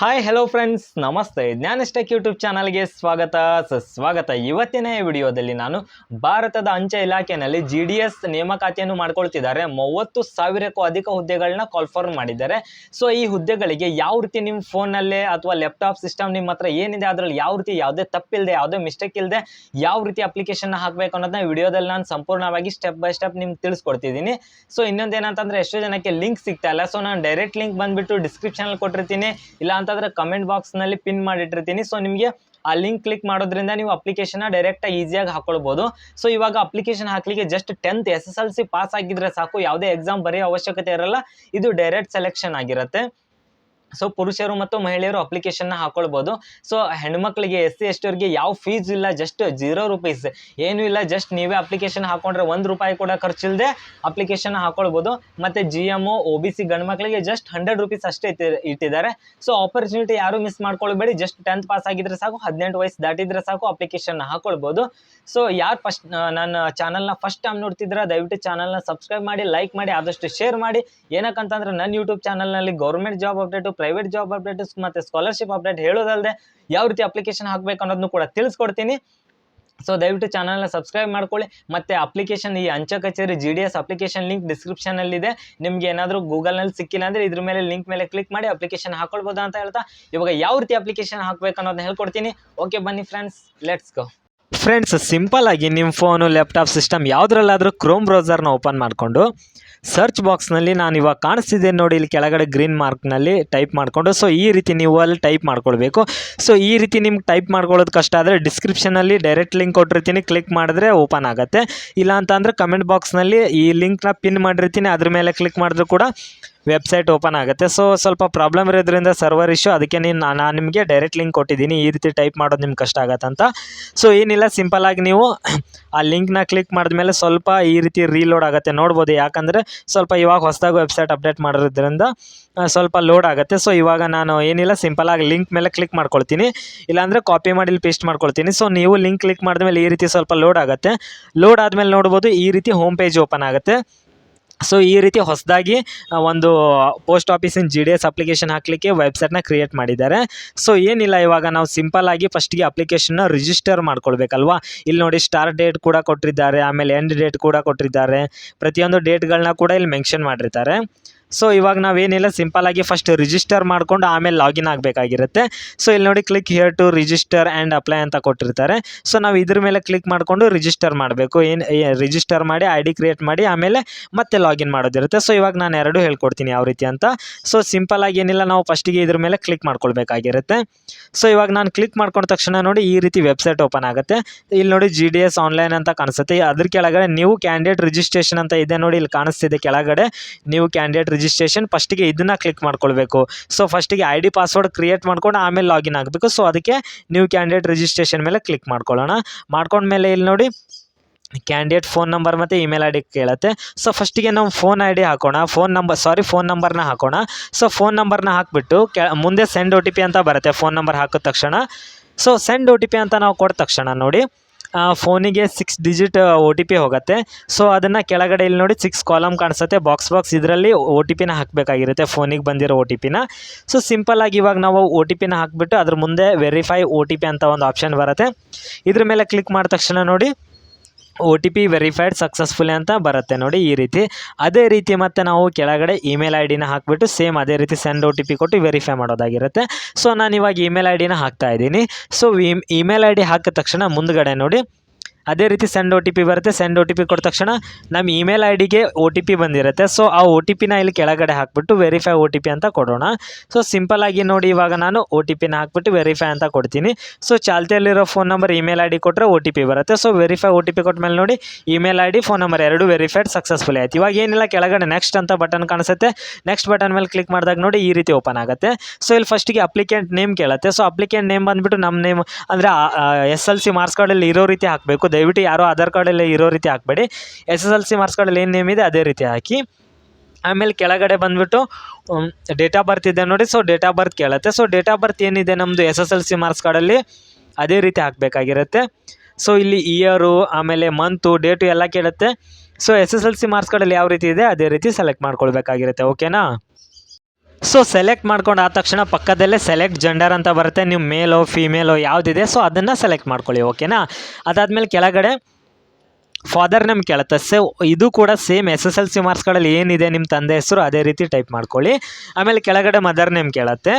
Hi hello friends, ನಮಸ್ತೆ. ಜ್ಞಾನಸ್ಟೆಕ್ YouTube ಚಾನಲ್ಗೆ ಸ್ವಾಗತ. ಇವತ್ತಿನ ವಿಡಿಯೋದಲ್ಲಿ ನಾನು ಭಾರತದ ಅಂಚೆ ಇಲಾಖೆಯಲ್ಲಿ GDS ನೇಮಕಾತಿಯನ್ನು ಮಾಡ್ಕೊಳ್ತಿದ್ದಾರೆ. 30,000ಕ್ಕೂ ಅಧಿಕ ಹುದ್ದೆಗಳನ್ನ ಕಾಲ್ಫರ್ಮ್ ಮಾಡಿದ್ದಾರೆ. ಸೊ ಈ ಹುದ್ದೆಗಳಿಗೆ ಯಾವ ರೀತಿ ನಿಮ್ಮ ಫೋನಲ್ಲೇ ಅಥವಾ ಲ್ಯಾಪ್ಟಾಪ್ ಸಿಸ್ಟಮ್ ನಿಮ್ಮ ಹತ್ರ ಏನಿದೆ ಅದರಲ್ಲಿ ಯಾವ ರೀತಿ ಯಾವುದೇ ತಪ್ಪಿಲ್ಲದೆ ಯಾವುದೇ ಮಿಸ್ಟೇಕ್ ಇಲ್ಲದೆ ಯಾವ ರೀತಿ ಅಪ್ಲಿಕೇಶನ್ ಹಾಕಬೇಕು ಅನ್ನೋದನ್ನ ವಿಡಿಯೋದಲ್ಲಿ ನಾನು ಸಂಪೂರ್ಣವಾಗಿ ಸ್ಟೆಪ್ ಬೈ ಸ್ಟೆಪ್ ನಿಮ್ಗೆ ತಿಳಿಸ್ಕೊಡ್ತಿದ್ದೀನಿ. ಸೊ ಇನ್ನೊಂದೇನಂತಂದ್ರೆ ಎಷ್ಟೋ ಜನಕ್ಕೆ ಲಿಂಕ್ ಸಿಗ್ತಾ ಇಲ್ಲ. ಸೊ ನಾನು ಡೈರೆಕ್ಟ್ ಲಿಂಕ್ ಬಂದ್ಬಿಟ್ಟು ಡಿಸ್ಕ್ರಿಪ್ಷನಲ್ಲಿ ಕೊಟ್ಟಿರ್ತೀನಿ, ಇಲ್ಲ ಅಂತಂದ್ರೆ ಕಮೆಂಟ್ ಬಾಕ್ಸ್ ನಲ್ಲಿ ಪಿನ್ ಮಾಡಿಟ್ಟಿರ್ತೀನಿ. ಸೊ ನಿಮಗೆ ಆ ಲಿಂಕ್ ಕ್ಲಿಕ್ ಮಾಡೋದ್ರಿಂದ ನೀವು ಅಪ್ಲಿಕೇಶನ್ ಡೈರೆಕ್ಟ್ ಈಸಿಯಾಗಿ ಹಾಕೊಳ್ಬಹುದು. ಸೊ ಇವಾಗ ಅಪ್ಲಿಕೇಶನ್ ಹಾಕ್ಲಿಕ್ಕೆ ಜಸ್ಟ್ 10th SSLC ಪಾಸ್ ಆಗಿದ್ರೆ ಸಾಕು, ಯಾವುದೇ ಎಕ್ಸಾಮ್ ಬರೆಯೋ ಅವಶ್ಯಕತೆ ಇರಲ್ಲ. ಇದು ಡೈರೆಕ್ಟ್ ಸೆಲೆಕ್ಷನ್ ಆಗಿರುತ್ತೆ. ಸೊ ಪುರುಷರು ಮತ್ತು ಮಹಿಳೆಯರು ಅಪ್ಲಿಕೇಶನ್ ಹಾಕೊಳ್ಬಹುದು. ಸೊ ಹೆಣ್ಮಕ್ಳಿಗೆ SC ST ಅವರಿಗೆ ಯಾವ ಫೀಸ್ ಇಲ್ಲ, ಜಸ್ಟ್ 0 ರೂಪೀಸ್ ಏನು ಇಲ್ಲ. ಜಸ್ಟ್ ನೀವೇ ಅಪ್ಲಿಕೇಶನ್ ಹಾಕೊಂಡ್ರೆ 1 ರೂಪಾಯಿ ಕೂಡ ಖರ್ಚಿಲ್ಲದೆ ಅಪ್ಲಿಕೇಶನ್ ಹಾಕೊಳ್ಬಹುದು. ಮತ್ತೆ GMO OBC ಗಂಡು ಮಕ್ಕಳಿಗೆ ಜಸ್ಟ್ 100 ರೂಪೀಸ್ ಅಷ್ಟೇ ಇಟ್ಟಿದ್ದಾರೆ. ಸೊ ಆಪರ್ಚುನಿಟಿ ಯಾರು ಮಿಸ್ ಮಾಡ್ಕೊಳ್ಬೇಡಿ. ಜಸ್ಟ್ 10th ಪಾಸ್ ಆಗಿದ್ರೆ ಸಾಕು, 18 ವಯಸ್ಸು ದಾಟಿದ್ರೆ ಸಾಕು, ಅಪ್ಲಿಕೇಶನ್ ಹಾಕೊಳ್ಬಹುದು. ಸೊ ಯಾರು ನನ್ನ ಚಾನಲ್ನ ಫಸ್ಟ್ ಟೈಮ್ ನೋಡ್ತಿದ್ರೆ ದಯವಿಟ್ಟು ಚಾನಲ್ನ ಸಬ್ಸ್ಕ್ರೈಬ್ ಮಾಡಿ, ಲೈಕ್ ಮಾಡಿ, ಆದಷ್ಟು ಶೇರ್ ಮಾಡಿ. ಏನಕ್ಕಂತಂದ್ರೆ ನನ್ನ ಯೂಟ್ಯೂಬ್ ಚಾನಲ್ನಲ್ಲಿ government job update, private job update ಮತ್ತೆ ಸ್ಕಾಲರ್ಶಿಪ್ ಅಪ್ಡೇಟ್ ಹೇಳೋದಲ್ಲದೆ ಯಾವ ರೀತಿ ಅಪ್ಲಿಕೇಶನ್ ಹಾಕಬೇಕು ಅನ್ನೋದನ್ನು ಕೂಡ ತಿಳಿಸ್ಕೊಡ್ತೀನಿ. ಸೊ ದಯವಿಟ್ಟು ಚಾನಲ್ನ ಸಬ್ಸ್ಕ್ರೈಬ್ ಮಾಡ್ಕೊಳ್ಳಿ. ಮತ್ತೆ ಅಪ್ಲಿಕೇಶನ್ ಈ ಅಂಚೆ ಕಚೇರಿ GDS ಅಪ್ಲಿಕೇಶನ್ ಲಿಂಕ್ ಡಿಸ್ಕ್ರಿಪ್ಷನಲ್ಲಿದೆ. ನಿಮಗೆ ಏನಾದರೂ ಗೂಗಲ್ನಲ್ಲಿ ಸಿಕ್ಕಿಲ್ಲ ಅಂದರೆ ಇದ್ರ ಮೇಲೆ ಲಿಂಕ್ ಮೇಲೆ ಕ್ಲಿಕ್ ಮಾಡಿ ಅಪ್ಲಿಕೇಶನ್ ಹಾಕೊಳ್ಬೋದು ಅಂತ ಹೇಳ್ತಾ ಇವಾಗ ಯಾವ ರೀತಿ ಅಪ್ಲಿಕೇಶನ್ ಹಾಕಬೇಕು ಅನ್ನೋದನ್ನ ಹೇಳ್ಕೊಡ್ತೀನಿ. ಓಕೆ ಬನ್ನಿ friends, let's go. Friends, simple ಆಗಿ ನಿಮ್ಮ ಫೋನು, ಲ್ಯಾಪ್ಟಾಪ್ ಸಿಸ್ಟಮ್ ಯಾವುದ್ರಲ್ಲಾದರೂ ಕ್ರೋಮ್ ಬ್ರೌಸರ್ನ ಓಪನ್ ಮಾಡಿಕೊಂಡು ಸರ್ಚ್ ಬಾಕ್ಸ್ನಲ್ಲಿ ನಾನು ಇವಾಗ ಕಾಣಿಸ್ತಿದ್ದೆ ನೋಡಿ, ಇಲ್ಲಿ ಕೆಳಗಡೆ ಗ್ರೀನ್ ಮಾರ್ಕ್ನಲ್ಲಿ ಟೈಪ್ ಮಾಡಿಕೊಂಡು ಸೊ ಈ ರೀತಿ ನೀವು ಅಲ್ಲಿ ಟೈಪ್ ಮಾಡ್ಕೊಳ್ಬೇಕು. ಸೊ ಈ ರೀತಿ ನಿಮ್ಗೆ ಟೈಪ್ ಮಾಡ್ಕೊಳ್ಳೋದು ಕಷ್ಟ ಆದರೆ ಡಿಸ್ಕ್ರಿಪ್ಷನಲ್ಲಿ ಡೈರೆಕ್ಟ್ ಲಿಂಕ್ ಕೊಟ್ಟಿರ್ತೀನಿ, ಕ್ಲಿಕ್ ಮಾಡಿದ್ರೆ ಓಪನ್ ಆಗುತ್ತೆ. ಇಲ್ಲ ಅಂತ ಅಂದರೆ ಕಮೆಂಟ್ ಬಾಕ್ಸ್ನಲ್ಲಿ ಈ ಲಿಂಕ್ನ ಪಿನ್ ಮಾಡಿರ್ತೀನಿ, ಅದ್ರ ಮೇಲೆ ಕ್ಲಿಕ್ ಮಾಡಿದ್ರು ಕೂಡ ವೆಬ್ಸೈಟ್ ಓಪನ್ ಆಗುತ್ತೆ. ಸೊ ಸ್ವಲ್ಪ ಪ್ರಾಬ್ಲಮ್ ಇರೋದ್ರಿಂದ ಸರ್ವರ್ ಇಶ್ಯೂ, ಅದಕ್ಕೆ ನಾನು ನಿಮಗೆ ಡೈರೆಕ್ಟ್ ಲಿಂಕ್ ಕೊಟ್ಟಿದ್ದೀನಿ. ಈ ರೀತಿ ಟೈಪ್ ಮಾಡೋದು ನಿಮ್ಗೆ ಕಷ್ಟ ಆಗತ್ತೆ ಅಂತ. ಸೊ ಏನಿಲ್ಲ, ಸಿಂಪಲ್ಲಾಗಿ ನೀವು ಆ ಲಿಂಕ್ನ ಕ್ಲಿಕ್ ಮಾಡಿದ್ಮೇಲೆ ಸ್ವಲ್ಪ ಈ ರೀತಿ ರೀಲೋಡ್ ಆಗುತ್ತೆ, ನೋಡ್ಬೋದು. ಯಾಕಂದರೆ ಸ್ವಲ್ಪ ಇವಾಗ ಹೊಸದಾಗಿ ವೆಬ್ಸೈಟ್ ಅಪ್ಡೇಟ್ ಮಾಡೋದ್ರಿಂದ ಸ್ವಲ್ಪ ಲೋಡ್ ಆಗುತ್ತೆ. ಸೊ ಇವಾಗ ನಾನು ಏನಿಲ್ಲ, ಸಿಂಪಲ್ಲಾಗಿ ಲಿಂಕ್ ಮೇಲೆ ಕ್ಲಿಕ್ ಮಾಡ್ಕೊಳ್ತೀನಿ, ಇಲ್ಲಾಂದರೆ ಕಾಪಿ ಮಾಡಿ ಇಲ್ಲಿ ಪೇಸ್ಟ್ ಮಾಡ್ಕೊಳ್ತೀನಿ. ಸೊ ನೀವು ಲಿಂಕ್ ಕ್ಲಿಕ್ ಮಾಡಿದ್ಮೇಲೆ ಈ ರೀತಿ ಸ್ವಲ್ಪ ಲೋಡ್ ಆಗುತ್ತೆ. ಲೋಡ್ ಆದಮೇಲೆ ನೋಡ್ಬೋದು ಈ ರೀತಿ ಹೋಮ್ ಪೇಜ್ ಓಪನ್ ಆಗುತ್ತೆ. ಸೊ ಈ ರೀತಿ ಹೊಸದಾಗಿ ಒಂದು ಪೋಸ್ಟ್ ಆಫೀಸಿನ GDS ಅಪ್ಲಿಕೇಶನ್ ಹಾಕಲಿಕ್ಕೆ ವೆಬ್ಸೈಟ್ನ ಕ್ರಿಯೇಟ್ ಮಾಡಿದ್ದಾರೆ. ಸೊ ಏನಿಲ್ಲ, ಇವಾಗ ನಾವು ಸಿಂಪಲ್ಲಾಗಿ ಫಸ್ಟಿಗೆ ಅಪ್ಲಿಕೇಶನ್ನ ರಿಜಿಸ್ಟರ್ ಮಾಡ್ಕೊಳ್ಬೇಕಲ್ವಾ. ಇಲ್ಲಿ ನೋಡಿ ಸ್ಟಾರ್ಟ್ ಡೇಟ್ ಕೂಡ ಕೊಟ್ಟಿದ್ದಾರೆ, ಆಮೇಲೆ ಎಂಡ್ ಡೇಟ್ ಕೂಡ ಕೊಟ್ಟಿದ್ದಾರೆ, ಪ್ರತಿಯೊಂದು ಡೇಟ್ಗಳನ್ನ ಕೂಡ ಇಲ್ಲಿ ಮೆನ್ಷನ್ ಮಾಡಿರ್ತಾರೆ. ಸೊ ಇವಾಗ ನಾವೇನಿಲ್ಲ, ಸಿಂಪಲ್ಲಾಗಿ ಫಸ್ಟ್ ರಿಜಿಸ್ಟರ್ ಮಾಡ್ಕೊಂಡು ಆಮೇಲೆ ಲಾಗಿನ್ ಆಗಬೇಕಾಗಿರುತ್ತೆ. ಸೊ ಇಲ್ಲಿ ನೋಡಿ click here to register and apply ಅಂತ ಕೊಟ್ಟಿರ್ತಾರೆ. ಸೊ ನಾವು ಇದ್ರ ಮೇಲೆ ಕ್ಲಿಕ್ ಮಾಡಿಕೊಂಡು ರಿಜಿಸ್ಟರ್ ಮಾಡಬೇಕು. ರಿಜಿಸ್ಟರ್ ಮಾಡಿ ID ಕ್ರಿಯೇಟ್ ಮಾಡಿ ಆಮೇಲೆ ಮತ್ತೆ ಲಾಗಿನ್ ಮಾಡೋದಿರುತ್ತೆ. ಸೊ ಇವಾಗ ನಾನು ಎರಡೂ ಹೇಳ್ಕೊಡ್ತೀನಿ ಯಾವ ರೀತಿ ಅಂತ. ಸೊ ಸಿಂಪಲ್ಲಾಗಿ ಏನಿಲ್ಲ, ನಾವು ಫಸ್ಟಿಗೆ ಇದ್ರ ಮೇಲೆ ಕ್ಲಿಕ್ ಮಾಡ್ಕೊಳ್ಬೇಕಾಗಿರುತ್ತೆ. ಸೊ ಇವಾಗ ನಾನು ಕ್ಲಿಕ್ ಮಾಡ್ಕೊಂಡ ತಕ್ಷಣ ನೋಡಿ ಈ ರೀತಿ ವೆಬ್ಸೈಟ್ ಓಪನ್ ಆಗುತ್ತೆ. ಇಲ್ಲಿ ನೋಡಿ GDS ಆನ್ಲೈನ್ ಅಂತ ಕಾಣಿಸುತ್ತೆ. ಅದ್ರ ಕೆಳಗಡೆ ನ್ಯೂ ಕ್ಯಾಂಡಿಡೇಟ್ ರಿಜಿಸ್ಟ್ರೇಷನ್ ಅಂತ ಇದೆ ನೋಡಿ, ಇಲ್ಲಿ ಕಾಣಿಸ್ತಿದೆ ಕೆಳಗಡೆ ನ್ಯೂ ಕ್ಯಾಂಡಿಡೇಟ್ ರಿಜಿಸ್ಟ್ರೇಷನ್. ಫಸ್ಟಿಗೆ ಇದನ್ನ ಕ್ಲಿಕ್ ಮಾಡ್ಕೊಳ್ಬೇಕು. ಸೊ ಫಸ್ಟಿಗೆ ID ಪಾಸ್ವರ್ಡ್ ಕ್ರಿಯೇಟ್ ಮಾಡ್ಕೊಂಡು ಆಮೇಲೆ ಲಾಗಿನ್ ಆಗಬೇಕು. ಸೊ ಅದಕ್ಕೆ ನ್ಯೂ ಕ್ಯಾಂಡಿಡೇಟ್ ರಿಜಿಸ್ಟ್ರೇಷನ್ ಮೇಲೆ ಕ್ಲಿಕ್ ಮಾಡ್ಕೊಳ್ಳೋಣ. ಮಾಡ್ಕೊಂಡ್ಮೇಲೆ ಇಲ್ಲಿ ನೋಡಿ ಕ್ಯಾಂಡಿಡೇಟ್ ಫೋನ್ ನಂಬರ್ ಮತ್ತು ಇಮೇಲ್ ID ಕೇಳುತ್ತೆ. ಸೊ ಫಸ್ಟಿಗೆ ನಾವು ಫೋನ್ ಹಾಕೋಣ, ಫೋನ್ ನಂಬರ್ನ ಹಾಕೋಣ. ಸೊ ಫೋನ್ ನಂಬರ್ನ ಹಾಕಿಬಿಟ್ಟು ಮುಂದೆ ಸೆಂಡ್ OTP ಅಂತ ಬರುತ್ತೆ ಫೋನ್ ನಂಬರ್ ಹಾಕಿದ ತಕ್ಷಣ. ಸೊ ಸೆಂಡ್ OTP ಅಂತ ನಾವು ಕೊಟ್ಟ ತಕ್ಷಣ ನೋಡಿ ಫೋನಿಗೆ 6 ಡಿಜಿಟ್ OTP ಹೋಗುತ್ತೆ. ಸೊ ಅದನ್ನು ಕೆಳಗಡೆ ಇಲ್ಲಿ ನೋಡಿ 6 ಕಾಲಮ್ ಕಾಣಿಸುತ್ತೆ, ಬಾಕ್ಸ್ ಇದರಲ್ಲಿ OTPನ ಹಾಕಬೇಕಾಗಿರುತ್ತೆ, ಫೋನಿಗೆ ಬಂದಿರೋ OTPನ. ಸೊ ಸಿಂಪಲ್ಲಾಗಿ ಇವಾಗ ನಾವು OTPನ ಹಾಕಿಬಿಟ್ಟು ಅದ್ರ ಮುಂದೆ ವೆರಿಫೈ OTP ಅಂತ ಒಂದು ಆಪ್ಷನ್ ಬರುತ್ತೆ. ಇದ್ರ ಮೇಲೆ ಕ್ಲಿಕ್ ಮಾಡಿದ ತಕ್ಷಣ ನೋಡಿ OTP ವೆರಿಫೈಡ್ ಸಕ್ಸಸ್ಫುಲಿ ಅಂತ ಬರುತ್ತೆ ನೋಡಿ ಈ ರೀತಿ. ಅದೇ ರೀತಿ ಮತ್ತೆ ನಾವು ಕೆಳಗಡೆ ಇಮೇಲ್ ID ಹಾಕಿಬಿಟ್ಟು ಸೇಮ್ ಅದೇ ರೀತಿ ಸೆಂಡ್ OTP ಕೊಟ್ಟು ವೆರಿಫೈ ಮಾಡೋದಾಗಿರುತ್ತೆ. ಸೊ ನಾನು ಇವಾಗ ಇಮೇಲ್ ID ಹಾಕ್ತಾ ಇದ್ದೀನಿ. ಸೊ ಇಮೇಲ್ ID ಹಾಕಿದ ತಕ್ಷಣ ಮುಂದ್ಗಡೆ ನೋಡಿ ಅದೇ ರೀತಿ ಸೆಂಡ್ OTP ಬರುತ್ತೆ. ಸೆಂಡ್ OTP ಕೊಟ್ಟ ತಕ್ಷಣ ನಮ್ಮ ಇಮೇಲ್ IDಗೆ OTP ಬಂದಿರುತ್ತೆ. ಸೊ ಆ OTPನ ಇಲ್ಲಿ ಕೆಳಗಡೆ ಹಾಕ್ಬಿಟ್ಟು ವೆರಿಫೈ OTP ಅಂತ ಕೊಡೋಣ. ಸೊ ಸಿಂಪಲ್ಲಾಗಿ ನೋಡಿ ಇವಾಗ ನಾನು OTPನ ಹಾಕ್ಬಿಟ್ಟು ವೆರಿಫೈ ಅಂತ ಕೊಡ್ತೀನಿ. ಸೊ ಚಾಲ್ತಿಯಲ್ಲಿರೋ ಫೋನ್ ನಂಬರ್ ಇಮೇಲ್ ID ಕೊಟ್ಟರೆ OTP ಬರುತ್ತೆ. ಸೊ ವೆರಿಫೈ OTP ಕೊಟ್ಟ ಮೇಲೆ ನೋಡಿ ಇಮೇಲ್ ID ಫೋನ್ ನಂಬರ್ ಎರಡೂ ವೆರಿಫೈಡ್ ಸಕ್ಸಸ್ಫುಲಿ ಆಯ್ತು. ಇವಾಗ ಏನಿಲ್ಲ, ಕೆಳಗಡೆ ನೆಕ್ಸ್ಟ್ ಅಂತ ಬಟನ್ ಕಾಣಿಸುತ್ತೆ. ನೆಕ್ಸ್ಟ್ ಬಟನ್ ಮೇಲೆ ಕ್ಲಿಕ್ ಮಾಡಿದಾಗ ನೋಡಿ ಈ ರೀತಿ ಓಪನ್ ಆಗುತ್ತೆ. ಸೊ ಇಲ್ಲಿ ಫಸ್ಟಿಗೆ ಅಪ್ಲಿಕೆಂಟ್ ನೇಮ್ ಕೇಳುತ್ತೆ. ಸೊ ಅಪ್ಲಿಕೆಂಟ್ ನೇಮ್ ಬಂದುಬಿಟ್ಟು ನಮ್ಮ ನೇಮ್ ಅಂದರೆ SSLC ಮಾರ್ಕ್ಸ್ ಕಾರ್ಡಲ್ಲಿ ಇರೋ ರೀತಿ ಹಾಕಬೇಕು. ದಯವಿಟ್ಟು ಯಾರೋ ಆಧಾರ್ ಕಾರ್ಡಲ್ಲಿ ಇರೋ ರೀತಿ ಹಾಕಬೇಡಿ. SSLC ಮಾರ್ಕ್ಸ್ ಕಾರ್ಡಲ್ಲಿ ಏನು ನೇಮ್ ಇದೆ ಅದೇ ರೀತಿ ಹಾಕಿ. ಆಮೇಲೆ ಕೆಳಗಡೆ ಬಂದುಬಿಟ್ಟು ಡೇಟ್ ಆಫ್ ಬರ್ತ್ ಇದೆ ನೋಡಿ. ಸೊ ಡೇಟ್ ಆಫ್ ಬರ್ತ್ ಕೇಳುತ್ತೆ. ಸೊ ಡೇಟ್ ಆಫ್ ಬರ್ತ್ ಏನಿದೆ ನಮ್ಮದು SSLC ಮಾರ್ಕ್ಸ್ ಕಾರ್ಡಲ್ಲಿ ಅದೇ ರೀತಿ ಹಾಕಬೇಕಾಗಿರುತ್ತೆ. ಸೊ ಇಲ್ಲಿ ಇಯರು, ಆಮೇಲೆ ಮಂತು, ಡೇಟು ಎಲ್ಲ ಕೇಳುತ್ತೆ. ಸೊ SSLC ಮಾರ್ಕ್ಸ್ ಕಾರ್ಡಲ್ಲಿ ಯಾವ ರೀತಿ ಇದೆ ಅದೇ ರೀತಿ ಸೆಲೆಕ್ಟ್ ಮಾಡ್ಕೊಳ್ಬೇಕಾಗಿರುತ್ತೆ. ಓಕೆನಾ. ಸೊ ಸೆಲೆಕ್ಟ್ ಮಾಡ್ಕೊಂಡು ಆದ ತಕ್ಷಣ ಪಕ್ಕದಲ್ಲೇ ಸೆಲೆಕ್ಟ್ ಜೆಂಡರ್ ಅಂತ ಬರುತ್ತೆ, ನೀವು ಮೇಲೋ ಫೀಮೇಲೋ ಯಾವುದಿದೆ ಸೊ ಅದನ್ನು ಸೆಲೆಕ್ಟ್ ಮಾಡ್ಕೊಳ್ಳಿ. ಓಕೆನಾ. ಅದಾದಮೇಲೆ ಕೆಳಗಡೆ ಫಾದರ್ ನೇಮ್ ಕೇಳುತ್ತೆ. ಸೊ ಇದು ಕೂಡ ಸೇಮ್ SSLC ಮಾರ್ಕ್ಸ್ಗಳಲ್ಲಿ ಏನಿದೆ ನಿಮ್ಮ ತಂದೆ ಹೆಸರು ಅದೇ ರೀತಿ ಟೈಪ್ ಮಾಡ್ಕೊಳ್ಳಿ. ಆಮೇಲೆ ಕೆಳಗಡೆ ಮದರ್ ನೇಮ್ ಕೇಳುತ್ತೆ.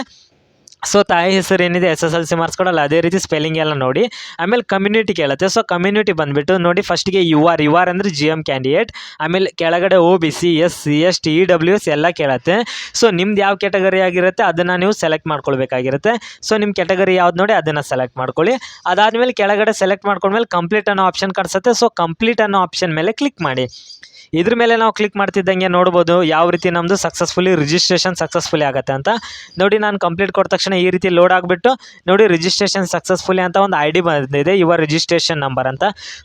ಸೊ ತಾಯಿ ಹೆಸರು ಏನಿದೆ SSLC ಮಾರ್ಕ್ಸ್ಗಳಲ್ಲಿ ಅದೇ ರೀತಿ ಸ್ಪೆಲ್ಲಿಂಗ್ ಎಲ್ಲ ನೋಡಿ. ಆಮೇಲೆ ಕಮ್ಯುನಿಟಿ ಕೇಳುತ್ತೆ. ಸೊ ಕಮ್ಯುನಿಟಿ ಬಂದುಬಿಟ್ಟು ನೋಡಿ, ಫಸ್ಟಿಗೆ ಯು ಆರ್ ಅಂದರೆ GM ಕ್ಯಾಂಡಿಡೇಟ್. ಆಮೇಲೆ ಕೆಳಗಡೆ OBC SC ST EWS ಎಲ್ಲ ಕೇಳುತ್ತೆ. ಸೊ ನಿಮ್ದು ಯಾವ ಕ್ಯಾಟಗರಿ ಆಗಿರುತ್ತೆ ಅದನ್ನು ನೀವು ಸೆಲೆಕ್ಟ್ ಮಾಡ್ಕೊಳ್ಬೇಕಾಗಿರುತ್ತೆ. ಸೊ ನಿಮ್ಮ ಕ್ಯಾಟಗರಿ ಯಾವ್ದು ನೋಡಿ ಅದನ್ನು ಸೆಲೆಕ್ಟ್ ಮಾಡ್ಕೊಳ್ಳಿ. ಅದಾದಮೇಲೆ ಕೆಳಗಡೆ ಸೆಲೆಕ್ಟ್ ಮಾಡ್ಕೊಂಡ್ಮೇಲೆ ಕಂಪ್ಲೀಟ್ ಅನ್ನೋ ಆಪ್ಷನ್ ಕಾಣಿಸುತ್ತೆ. ಸೊ ಕಂಪ್ಲೀಟ್ ಅನ್ನೋ ಆಪ್ಷನ್ ಮೇಲೆ ಕ್ಲಿಕ್ ಮಾಡಿ. ಇದ್ರ ಮೇಲೆ ನಾವು ಕ್ಲಿಕ್ ಮಾಡ್ತಿದ್ದಂಗೆ ನೋಡ್ಬೋದು ಯಾವ ರೀತಿ ನಮ್ಮದು ಸಕ್ಸಸ್ಫುಲಿ ರಿಜಿಸ್ಟ್ರೇಷನ್ ಸಕ್ಸಸ್ಫುಲಿ ಆಗುತ್ತೆ ಅಂತ ನೋಡಿ. ನಾನು ಕಂಪ್ಲೀಟ್ ಕೊಟ್ಟ ತಕ್ಷಣ ಈ ರೀತಿ ಲೋಡ್ ಆಗಿಬಿಟ್ಟು ನೋಡಿ ರಿಜಿಸ್ಟ್ರೇಷನ್ ಸಕ್ಸಸ್ಫುಲಿ ಅಂತ ಒಂದು ID ಬಂದಿದೆ, ಯುವರ್ ರಿಜಿಸ್ಟ್ರೇಷನ್ ನಂಬರ್ ಅಂತ.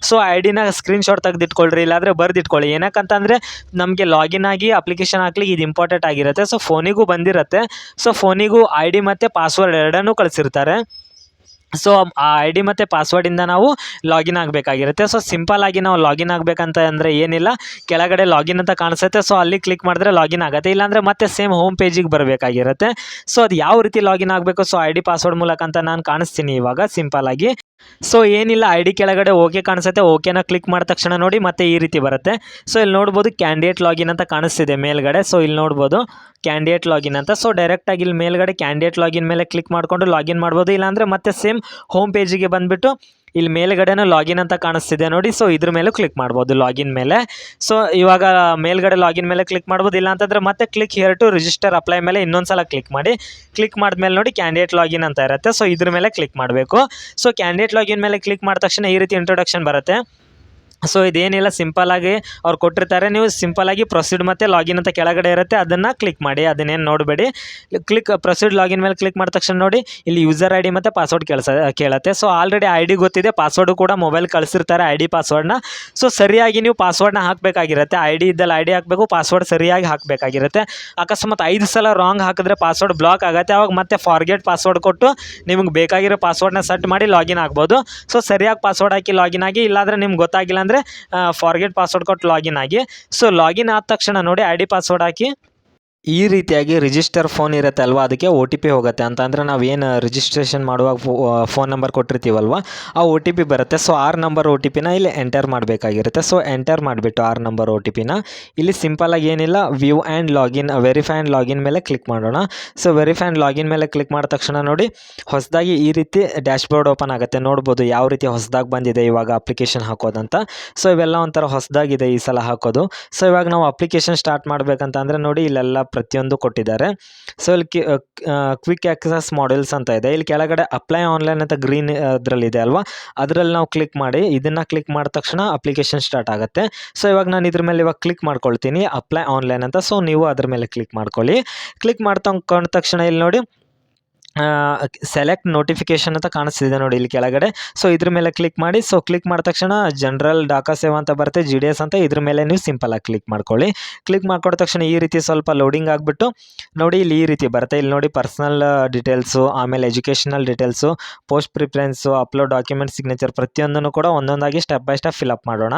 ಸೊ ID ಸ್ಕ್ರೀನ್ಶಾಟ್ ತೆಗೆದಿಟ್ಕೊಳ್ರಿ, ಇಲ್ಲಾಂದರೆ ಬರೆದಿಟ್ಕೊಳ್ಳಿ. ಏನಕ್ಕಂತಂದರೆ ನಮಗೆ ಲಾಗಿನ್ ಆಗಿ ಅಪ್ಲಿಕೇಶನ್ ಹಾಕ್ಲಿಕ್ಕೆ ಇದು ಇಂಪಾರ್ಟೆಂಟ್ ಆಗಿರುತ್ತೆ. ಸೊ ಫೋನಿಗೂ ಬಂದಿರುತ್ತೆ. ಸೊ ಫೋನಿಗೂ ID ಮತ್ತು ಪಾಸ್ವರ್ಡ್ ಎರಡನ್ನೂ ಕಳಿಸಿರ್ತಾರೆ. ಸೊ ಆ ID ಮತ್ತು ಪಾಸ್ವರ್ಡಿಂದ ನಾವು ಲಾಗಿನ್ ಆಗಬೇಕಾಗಿರುತ್ತೆ. ಸೊ ಸಿಂಪಲ್ಲಾಗಿ ನಾವು ಲಾಗಿನ್ ಆಗಬೇಕಂತ ಅಂದರೆ ಏನಿಲ್ಲ, ಕೆಳಗಡೆ ಲಾಗಿನ್ ಅಂತ ಕಾಣಿಸುತ್ತೆ. ಸೊ ಅಲ್ಲಿ ಕ್ಲಿಕ್ ಮಾಡಿದ್ರೆ ಲಾಗಿನ್ ಆಗುತ್ತೆ, ಇಲ್ಲಾಂದರೆ ಮತ್ತೆ ಸೇಮ್ ಹೋಮ್ ಪೇಜಿಗೆ ಬರಬೇಕಾಗಿರುತ್ತೆ. ಸೊ ಅದು ಯಾವ ರೀತಿ ಲಾಗಿನ್ ಆಗಬೇಕು, ಸೊ ID ಪಾಸ್ವರ್ಡ್ ಮೂಲಕ ಅಂತ ನಾನು ಕಾಣಿಸ್ತೀನಿ ಇವಾಗ ಸಿಂಪಲ್ಲಾಗಿ. ಸೊ ಏನಿಲ್ಲ, ID ಕೆಳಗಡೆ ಓಕೆ ಕಾಣಿಸುತ್ತೆ. ಓಕೆನ ಕ್ಲಿಕ್ ಮಾಡಿದ ತಕ್ಷಣ ನೋಡಿ ಮತ್ತೆ ಈ ರೀತಿ ಬರುತ್ತೆ. ಸೊ ಇಲ್ಲಿ ನೋಡ್ಬೋದು ಕ್ಯಾಂಡಿಡೇಟ್ ಲಾಗಿನ್ ಅಂತ ಕಾಣಿಸ್ತಿದೆ ಮೇಲ್ಗಡೆ. ಸೊ ಇಲ್ಲಿ ನೋಡ್ಬೋದು ಕ್ಯಾಂಡಿಡೇಟ್ ಲಾಗಿನ್ ಅಂತ. ಸೊ ಡೈರೆಕ್ಟಾಗಿ ಇಲ್ಲಿ ಮೇಲ್ಗಡೆ ಕ್ಯಾಂಡಿಡೇಟ್ ಲಾಗಿನ್ ಮೇಲೆ ಕ್ಲಿಕ್ ಮಾಡಿಕೊಂಡು ಲಾಗಿನ್ ಮಾಡ್ಬೋದು, ಇಲ್ಲಾಂದರೆ ಮತ್ತೆ ಸೇಮ್ ಹೋಮ್ ಪೇಜಿಗೆ ಬಂದುಬಿಟ್ಟು ಇಲ್ಲಿ ಮೇಲ್ಗಡೆನೂ ಲಾಗಿನ್ ಅಂತ ಕಾಣಿಸ್ತಿದೆ ನೋಡಿ. ಸೊ ಇದ್ರ ಮೇಲೂ ಕ್ಲಿಕ್ ಮಾಡ್ಬೋದು ಲಾಗಿನ್ ಮೇಲೆ. ಸೊ ಇವಾಗ ಮೇಲ್ಗಡೆ ಲಾಗಿನ್ ಮೇಲೆ ಕ್ಲಿಕ್ ಮಾಡ್ಬೋದು, ಇಲ್ಲ ಅಂತಂದರೆ ಮತ್ತೆ click here to register apply ಮೇಲೆ ಇನ್ನೊಂದು ಸಲ ಕ್ಲಿಕ್ ಮಾಡಿ. ಕ್ಲಿಕ್ ಮಾಡಿದ್ಮೇಲೆ ನೋಡಿ ಕ್ಯಾಂಡಿಡೇಟ್ ಲಾಗಿನ್ ಅಂತ ಇರುತ್ತೆ. ಸೊ ಇದ್ರ ಮೇಲೆ ಕ್ಲಿಕ್ ಮಾಡಬೇಕು. ಸೊ ಕ್ಯಾಂಡಿಡೇಟ್ ಲಾಗಿನ್ ಮೇಲೆ ಕ್ಲಿಕ್ ಮಾಡಿದ ತಕ್ಷಣ ಈ ರೀತಿ ಇಂಟ್ರೊಡಕ್ಷನ್ ಬರುತ್ತೆ. ಸೊ ಇದೇನಿಲ್ಲ, ಸಿಂಪಲ್ಲಾಗಿ ಅವ್ರು ಕೊಟ್ಟಿರ್ತಾರೆ, ನೀವು ಸಿಂಪಲ್ಲಾಗಿ ಪ್ರೊಸೀಡ್ ಮತ್ತು ಲಾಗಿನ್ ಅಂತ ಕೆಳಗಡೆ ಇರುತ್ತೆ, ಅದನ್ನು ಕ್ಲಿಕ್ ಮಾಡಿ, ಅದನ್ನೇನು ನೋಡಬೇಡಿ. ಪ್ರೊಸೀಡ್ ಲಾಗಿನ್ ಮೇಲೆ ಕ್ಲಿಕ್ ಮಾಡಿದ ತಕ್ಷಣ ನೋಡಿ ಇಲ್ಲಿ ಯೂಸರ್ ID ಮತ್ತು ಪಾಸ್ವರ್ಡ್ ಕೇಳುತ್ತೆ. ಸೊ ಆಲ್ರೆಡಿ ID ಗೊತ್ತಿದೆ, ಪಾಸ್ವರ್ಡು ಕೂಡ ಮೊಬೈಲ್ ಕಳಿಸಿರ್ತಾರೆ ID ಪಾಸ್ವರ್ಡ್ನ. ಸೊ ಸರಿಯಾಗಿ ನೀವು ಪಾಸ್ವರ್ಡ್ನ ಹಾಕಬೇಕಾಗಿರುತ್ತೆ. ID ಇದ್ದಲ್ಲಿ ID ಹಾಕಬೇಕು, ಪಾಸ್ವರ್ಡ್ ಸರಿಯಾಗಿ ಹಾಕಬೇಕಾಗಿರುತ್ತೆ. ಅಕಸ್ಮಾತ್ 5 ಸಲ ರಾಂಗ್ ಹಾಕಿದ್ರೆ ಪಾಸ್ವರ್ಡ್ ಬ್ಲಾಕ್ ಆಗುತ್ತೆ. ಅವಾಗ ಮತ್ತೆ ಫಾರ್ಗೆಟ್ ಪಾಸ್ವರ್ಡ್ ಕೊಟ್ಟು ನಿಮಗೆ ಬೇಕಾಗಿರೋ ಪಾಸ್ವರ್ಡ್ನ ಸೆಟ್ ಮಾಡಿ ಲಾಗಿನ್ ಆಗ್ಬೋದು. ಸೊ ಸರಿಯಾಗಿ ಪಾಸ್ವರ್ಡ್ ಹಾಕಿ ಲಾಗಿನ್ ಆಗಿ, ಇಲ್ಲಾಂದರೆ ನಿಮ್ಗೆ ಗೊತ್ತಾಗಿಲ್ಲ ಅಂದರೆ ಫಾರ್ಗೆಟ್ ಪಾಸ್ವರ್ಡ್ ಕೊಟ್ಟು ಲಾಗಿನ್ ಆಗಿ. ಸೊ ಲಾಗಿನ್ ಆದ ತಕ್ಷಣ ನೋಡಿ ID ಪಾಸ್ವರ್ಡ್ ಹಾಕಿ ಈ ರೀತಿಯಾಗಿ ರಿಜಿಸ್ಟರ್ ಫೋನ್ ಇರುತ್ತೆ ಅಲ್ವಾ, ಅದಕ್ಕೆ OTP ಹೋಗುತ್ತೆ. ಅಂತಂದರೆ ನಾವೇನು ರಿಜಿಸ್ಟ್ರೇಷನ್ ಮಾಡುವಾಗ ಫೋನ್ ನಂಬರ್ ಕೊಟ್ಟಿರ್ತೀವಲ್ವ ಆ OTP ಬರುತ್ತೆ. ಸೊ 6 ನಂಬರ್ OTPನ ಇಲ್ಲಿ ಎಂಟರ್ ಮಾಡಬೇಕಾಗಿರುತ್ತೆ. ಸೊ ಎಂಟರ್ ಮಾಡಿಬಿಟ್ಟು 6 ನಂಬರ್ OTPನ ಇಲ್ಲಿ ಸಿಂಪಲ್ಲಾಗಿ ಏನಿಲ್ಲ, view and login, verify and login ಮೇಲೆ ಕ್ಲಿಕ್ ಮಾಡೋಣ. ಸೊ ವೆರಿಫೈ ಆ್ಯಂಡ್ ಲಾಗಿನ್ ಮೇಲೆ ಕ್ಲಿಕ್ ಮಾಡಿದ ತಕ್ಷಣ ನೋಡಿ ಹೊಸದಾಗಿ ಈ ರೀತಿ ಡ್ಯಾಶ್ಬೋರ್ಡ್ ಓಪನ್ ಆಗುತ್ತೆ. ನೋಡ್ಬೋದು ಯಾವ ರೀತಿ ಹೊಸದಾಗಿ ಬಂದಿದೆ ಇವಾಗ ಅಪ್ಲಿಕೇಶನ್ ಹಾಕೋದಂತ. ಸೊ ಇವೆಲ್ಲ ಒಂಥರ ಹೊಸದಾಗಿದೆ ಈ ಸಲ ಹಾಕೋದು. ಸೊ ಇವಾಗ ನಾವು ಅಪ್ಲಿಕೇಶನ್ ಸ್ಟಾರ್ಟ್ ಮಾಡಬೇಕಂತ ಅಂದರೆ ನೋಡಿ ಇಲ್ಲೆಲ್ಲ ಪ್ರತಿಯೊಂದು ಕೊಟ್ಟಿದ್ದಾರೆ. ಸೊ ಇಲ್ಲಿ ಕ್ವಿಕ್ ಆಕ್ಸೆಸ್ ಮಾಡೆಲ್ಸ್ ಅಂತ ಇದೆ. ಇಲ್ಲಿ ಕೆಳಗಡೆ ಅಪ್ಲೈ ಆನ್ಲೈನ್ ಅಂತ ಗ್ರೀನ್ ಅದರಲ್ಲಿದೆ ಅಲ್ವಾ, ಅದರಲ್ಲಿ ನಾವು ಕ್ಲಿಕ್ ಮಾಡಿ, ಇದನ್ನು ಕ್ಲಿಕ್ ಮಾಡಿದ ತಕ್ಷಣ ಅಪ್ಲಿಕೇಶನ್ ಸ್ಟಾರ್ಟ್ ಆಗುತ್ತೆ. ಸೊ ಇವಾಗ ನಾನು ಇದ್ರ ಮೇಲೆ ಇವಾಗ ಕ್ಲಿಕ್ ಮಾಡ್ಕೊಳ್ತೀನಿ ಅಪ್ಲೈ ಆನ್ಲೈನ್ ಅಂತ. ಸೊ ನೀವು ಅದ್ರ ಮೇಲೆ ಕ್ಲಿಕ್ ಮಾಡ್ಕೊಳ್ಳಿ. ಕ್ಲಿಕ್ ಮಾಡ್ಕೊಂಡ ತಕ್ಷಣ ಇಲ್ಲಿ ನೋಡಿ ಸೆಲೆಕ್ಟ್ ನೋಟಿಫಿಕೇಶನ್ ಅಂತ ಕಾಣಿಸ್ತಿದೆ ನೋಡಿ ಇಲ್ಲಿ ಕೆಳಗಡೆ. ಸೊ ಇದ್ರ ಮೇಲೆ ಕ್ಲಿಕ್ ಮಾಡಿ. ಸೊ ಕ್ಲಿಕ್ ಮಾಡಿದ ತಕ್ಷಣ ಜನರಲ್ ಡಾಕಾ ಸೇವಾ ಅಂತ ಬರುತ್ತೆ, GDS ಅಂತ. ಇದ್ರ ಮೇಲೆ ನೀವು ಸಿಂಪಲ್ಲಾಗಿ ಕ್ಲಿಕ್ ಮಾಡ್ಕೊಳ್ಳಿ. ಕ್ಲಿಕ್ ಮಾಡ್ಕೊಂಡ ತಕ್ಷಣ ಈ ರೀತಿ ಸ್ವಲ್ಪ ಲೋಡಿಂಗ್ ಆಗಿಬಿಟ್ಟು ನೋಡಿ ಇಲ್ಲಿ ಈ ರೀತಿ ಬರುತ್ತೆ. ಇಲ್ಲಿ ನೋಡಿ ಪರ್ಸ್ನಲ್ ಡೀಟೇಲ್ಸು, ಆಮೇಲೆ educational details, post preference, upload document, signature ಪ್ರತಿಯೊಂದನ್ನು ಕೂಡ ಒಂದೊಂದಾಗಿ ಸ್ಟೆಪ್ ಬೈ ಸ್ಟೆಪ್ ಫಿಲಪ್ ಮಾಡೋಣ.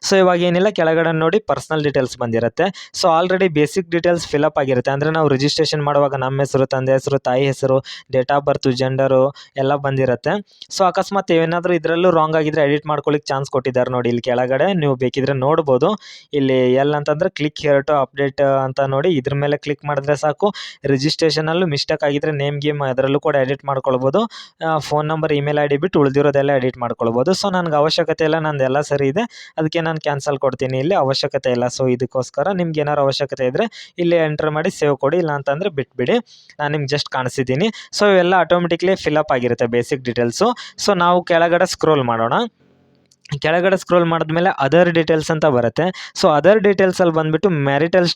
ಸೊ ಇವಾಗ ಏನಿಲ್ಲ, ಕೆಳಗಡೆ ನೋಡಿ ಪರ್ಸ್ನಲ್ ಡೀಟೇಲ್ಸ್ ಬಂದಿರುತ್ತೆ. So already basic details fill up ಆಗಿರುತ್ತೆ. ಅಂದರೆ ನಾವು ರಿಜಿಸ್ಟ್ರೇಷನ್ ಮಾಡುವಾಗ ನಮ್ಮ ಹೆಸರು, ತಂದೆ ಹೆಸರು, ತಾಯಿ ಹೆಸರು, ಡೇಟ್ ಆಫ್ ಬರ್ತು, ಜೆಂಡರು ಎಲ್ಲ ಬಂದಿರುತ್ತೆ. ಸೊ ಅಕಸ್ಮಾತ್ ಏನಾದರೂ ಇದರಲ್ಲೂ ರಾಂಗ್ ಆಗಿದ್ರೆ ಎಡಿಟ್ ಮಾಡ್ಕೊಳ್ಳಿಕ್ಕೆ ಚಾನ್ಸ್ ಕೊಟ್ಟಿದ್ದಾರೆ ನೋಡಿ ಇಲ್ಲಿ ಕೆಳಗಡೆ, ನೀವು ಬೇಕಿದ್ರೆ ನೋಡ್ಬೋದು. ಇಲ್ಲಿ ಅಂತಂದರೆ ಕ್ಲಿಕ್ ಹಿಯರ್ ಟು ಅಪ್ಡೇಟ್ ಅಂತ ನೋಡಿ ಇದ್ರ ಮೇಲೆ ಕ್ಲಿಕ್ ಮಾಡಿದ್ರೆ ಸಾಕು. ರಿಜಿಸ್ಟ್ರೇಷನಲ್ಲೂ ಮಿಸ್ಟೇಕ್ ಆಗಿದ್ರೆ ನೇಮ್ ಗೇಮ್ ಅದರಲ್ಲೂ ಕೂಡ ಎಡಿಟ್ ಮಾಡ್ಕೊಳ್ಬೋದು. ಫೋನ್ ನಂಬರ್, ಇಮೇಲ್ ID ಬಿಟ್ಟು ಉಳಿದಿರೋದೆಲ್ಲ ಎಡಿಟ್ ಮಾಡ್ಕೊಳ್ಬೋದು. ಸೊ ನನಗೆ ಅವಶ್ಯಕತೆ ಇಲ್ಲ, ನಂದೆಲ್ಲ ಸರಿ ಇದೆ, ಅದಕ್ಕೆ ನಾನು ಕ್ಯಾನ್ಸಲ್ ಕೊಡ್ತೀನಿ. ಇಲ್ಲಿ ಅವಶ್ಯಕತೆ ಇಲ್ಲ. ಸೊ ಇದಕ್ಕೋಸ್ಕರ ನಿಮ್ಗೆ ಏನಾರು ಅವಶ್ಯಕತೆ ಇದ್ದರೆ ಇಲ್ಲಿ ಎಂಟರ್ ಮಾಡಿ ಸೇವ್ ಕೊಡಿ, ಇಲ್ಲ ಅಂತಂದರೆ ಬಿಟ್ಬಿಡಿ. ನಾನು ನಿಮ್ಗೆ ಜಸ್ಟ್ ಕಾಣಿಸಿದ್ದೀನಿ. ಸೊ ಇವೆಲ್ಲ ಆಟೋಮೆಟಿಕ್ಲಿ ಫಿಲಪ್ ಆಗಿರುತ್ತೆ ಬೇಸಿಕ್ ಡೀಟೇಲ್ಸು. ಸೊ ನಾವು ಕೆಳಗಡೆ ಸ್ಕ್ರೋಲ್ ಮಾಡೋಣ. ಕೆಳಗಡೆ ಸ್ಕ್ರೋಲ್ ಮಾಡಿದ್ಮೇಲೆ ಅದರ್ ಡೀಟೇಲ್ಸ್ ಅಂತ ಬರುತ್ತೆ. ಸೊ ಅದರ್ ಡೀಟೇಲ್ಸಲ್ಲಿ ಬಂದುಬಿಟ್ಟು ಮ್ಯಾರಿಟಲ್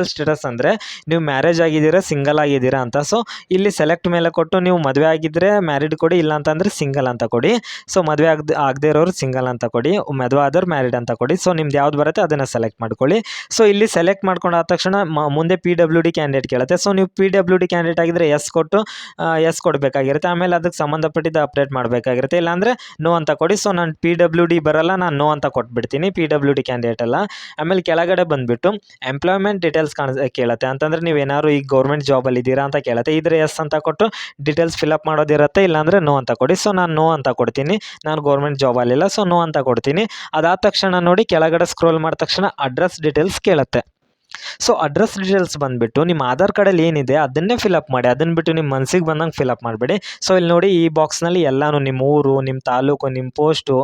ಸ್ಟೇಟಸ್ ಅಂದರೆ ನೀವು ಮ್ಯಾರೇಜ್ ಆಗಿದ್ದೀರಾ, ಸಿಂಗಲ್ ಆಗಿದ್ದೀರಾ ಅಂತ. ಸೊ ಇಲ್ಲಿ ಸೆಲೆಕ್ಟ್ ಮೇಲೆ ಕೊಟ್ಟು ನೀವು ಮದುವೆ ಆಗಿದ್ದರೆ ಮ್ಯಾರಿಡ್ ಕೊಡಿ, ಇಲ್ಲ ಅಂತಂದರೆ ಸಿಂಗಲ್ ಅಂತ ಕೊಡಿ. ಸೊ ಮದುವೆ ಆಗದೆ ಇರೋರು ಸಿಂಗಲ್ ಅಂತ ಕೊಡಿ, ಮದುವೆ ಆದವ್ರು ಮ್ಯಾರಿಡ್ ಅಂತ ಕೊಡಿ. ಸೊ ನಿಮ್ದು ಯಾವ್ದು ಬರುತ್ತೆ ಅದನ್ನು ಸೆಲೆಕ್ಟ್ ಮಾಡ್ಕೊಳ್ಳಿ. ಸೊ ಇಲ್ಲಿ ಸೆಲೆಕ್ಟ್ ಮಾಡ್ಕೊಂಡಾದ ತಕ್ಷಣ ಮುಂದೆ PWD ಕ್ಯಾಂಡಿಡೇಟ್ ಕೇಳುತ್ತೆ. ಸೊ ನೀವು PWD ಕ್ಯಾಂಡಿಡೇಟ್ ಆಗಿದ್ದರೆ ಎಸ್ ಕೊಡಬೇಕಾಗಿರುತ್ತೆ. ಆಮೇಲೆ ಅದಕ್ಕೆ ಸಂಬಂಧಪಟ್ಟಿದ್ದು ಅಪ್ಡೇಟ್ ಮಾಡಬೇಕಾಗಿರುತ್ತೆ, ಇಲ್ಲಾಂದರೆ ನೋ ಅಂತ ಕೊಡಿ. ಸೊ ನಾನು PWD ಬರಲ್ಲ, ನಾನು ನೋ ಅಂತ ಕೊಟ್ಬಿಡ್ತೀನಿ, PWD ಕ್ಯಾಂಡಿಡೇಟ್ ಅಲ್ಲ. ಆಮೇಲೆ ಕೆಳಗಡೆ ಬಂದುಬಿಟ್ಟು ಎಂಪ್ಲಾಯ್ಮೆಂಟ್ ಡೀಟೇಲ್ಸ್ ಕೇಳುತ್ತೆ, ಅಂತಂದರೆ ನೀವೇನಾದ್ರು ಈಗ ಗೌರ್ಮೆಂಟ್ ಜಾಬಲ್ಲಿ ಇದ್ದೀರಾ ಅಂತ ಕೇಳುತ್ತೆ. ಇದ್ರೆ ಎಸ್ ಅಂತ ಕೊಟ್ಟು ಡೀಟೇಲ್ಸ್ ಫಿಲಪ್ ಮಾಡೋದಿರುತ್ತೆ, ಇಲ್ಲಾಂದರೆ ನೋ ಅಂತ ಕೊಡಿ. ಸೊ ನಾನು ನೋ ಅಂತ ಕೊಡ್ತೀನಿ, ನಾನು ಗೌರ್ಮೆಂಟ್ ಜಾಬಲ್ಲಿಲ್ಲ, ಸೊ ನೋ ಅಂತ ಕೊಡ್ತೀನಿ. ಅದಾದ ತಕ್ಷಣ ನೋಡಿ ಕೆಳಗಡೆ ಸ್ಕ್ರೋಲ್ ಮಾಡಿದ ತಕ್ಷಣ ಅಡ್ರೆಸ್ ಡೀಟೇಲ್ಸ್ ಕೇಳುತ್ತೆ. ಸೊ ಅಡ್ರೆಸ್ ಡೀಟೇಲ್ಸ್ ಬಂದುಬಿಟ್ಟು ನಿಮ್ಮ ಆಧಾರ್ ಕಾರ್ಡಲ್ಲಿ ಏನಿದೆ ಅದನ್ನೇ ಫಿಲಪ್ ಮಾಡಿ, ಅದನ್ನು ಬಿಟ್ಟು ನಿಮ್ಮ ಮನಸ್ಸಿಗೆ ಬಂದಂಗೆ ಫಿಲಪ್ ಮಾಡಬೇಡಿ. ಸೊ ಇಲ್ಲಿ ನೋಡಿ ಈ ಬಾಕ್ಸ್ನಲ್ಲಿ ಎಲ್ಲನೂ ನಿಮ್ಮ ಊರು, ನಿಮ್ಮ ತಾಲೂಕು, ನಿಮ್ಮ ಪೋಸ್ಟು,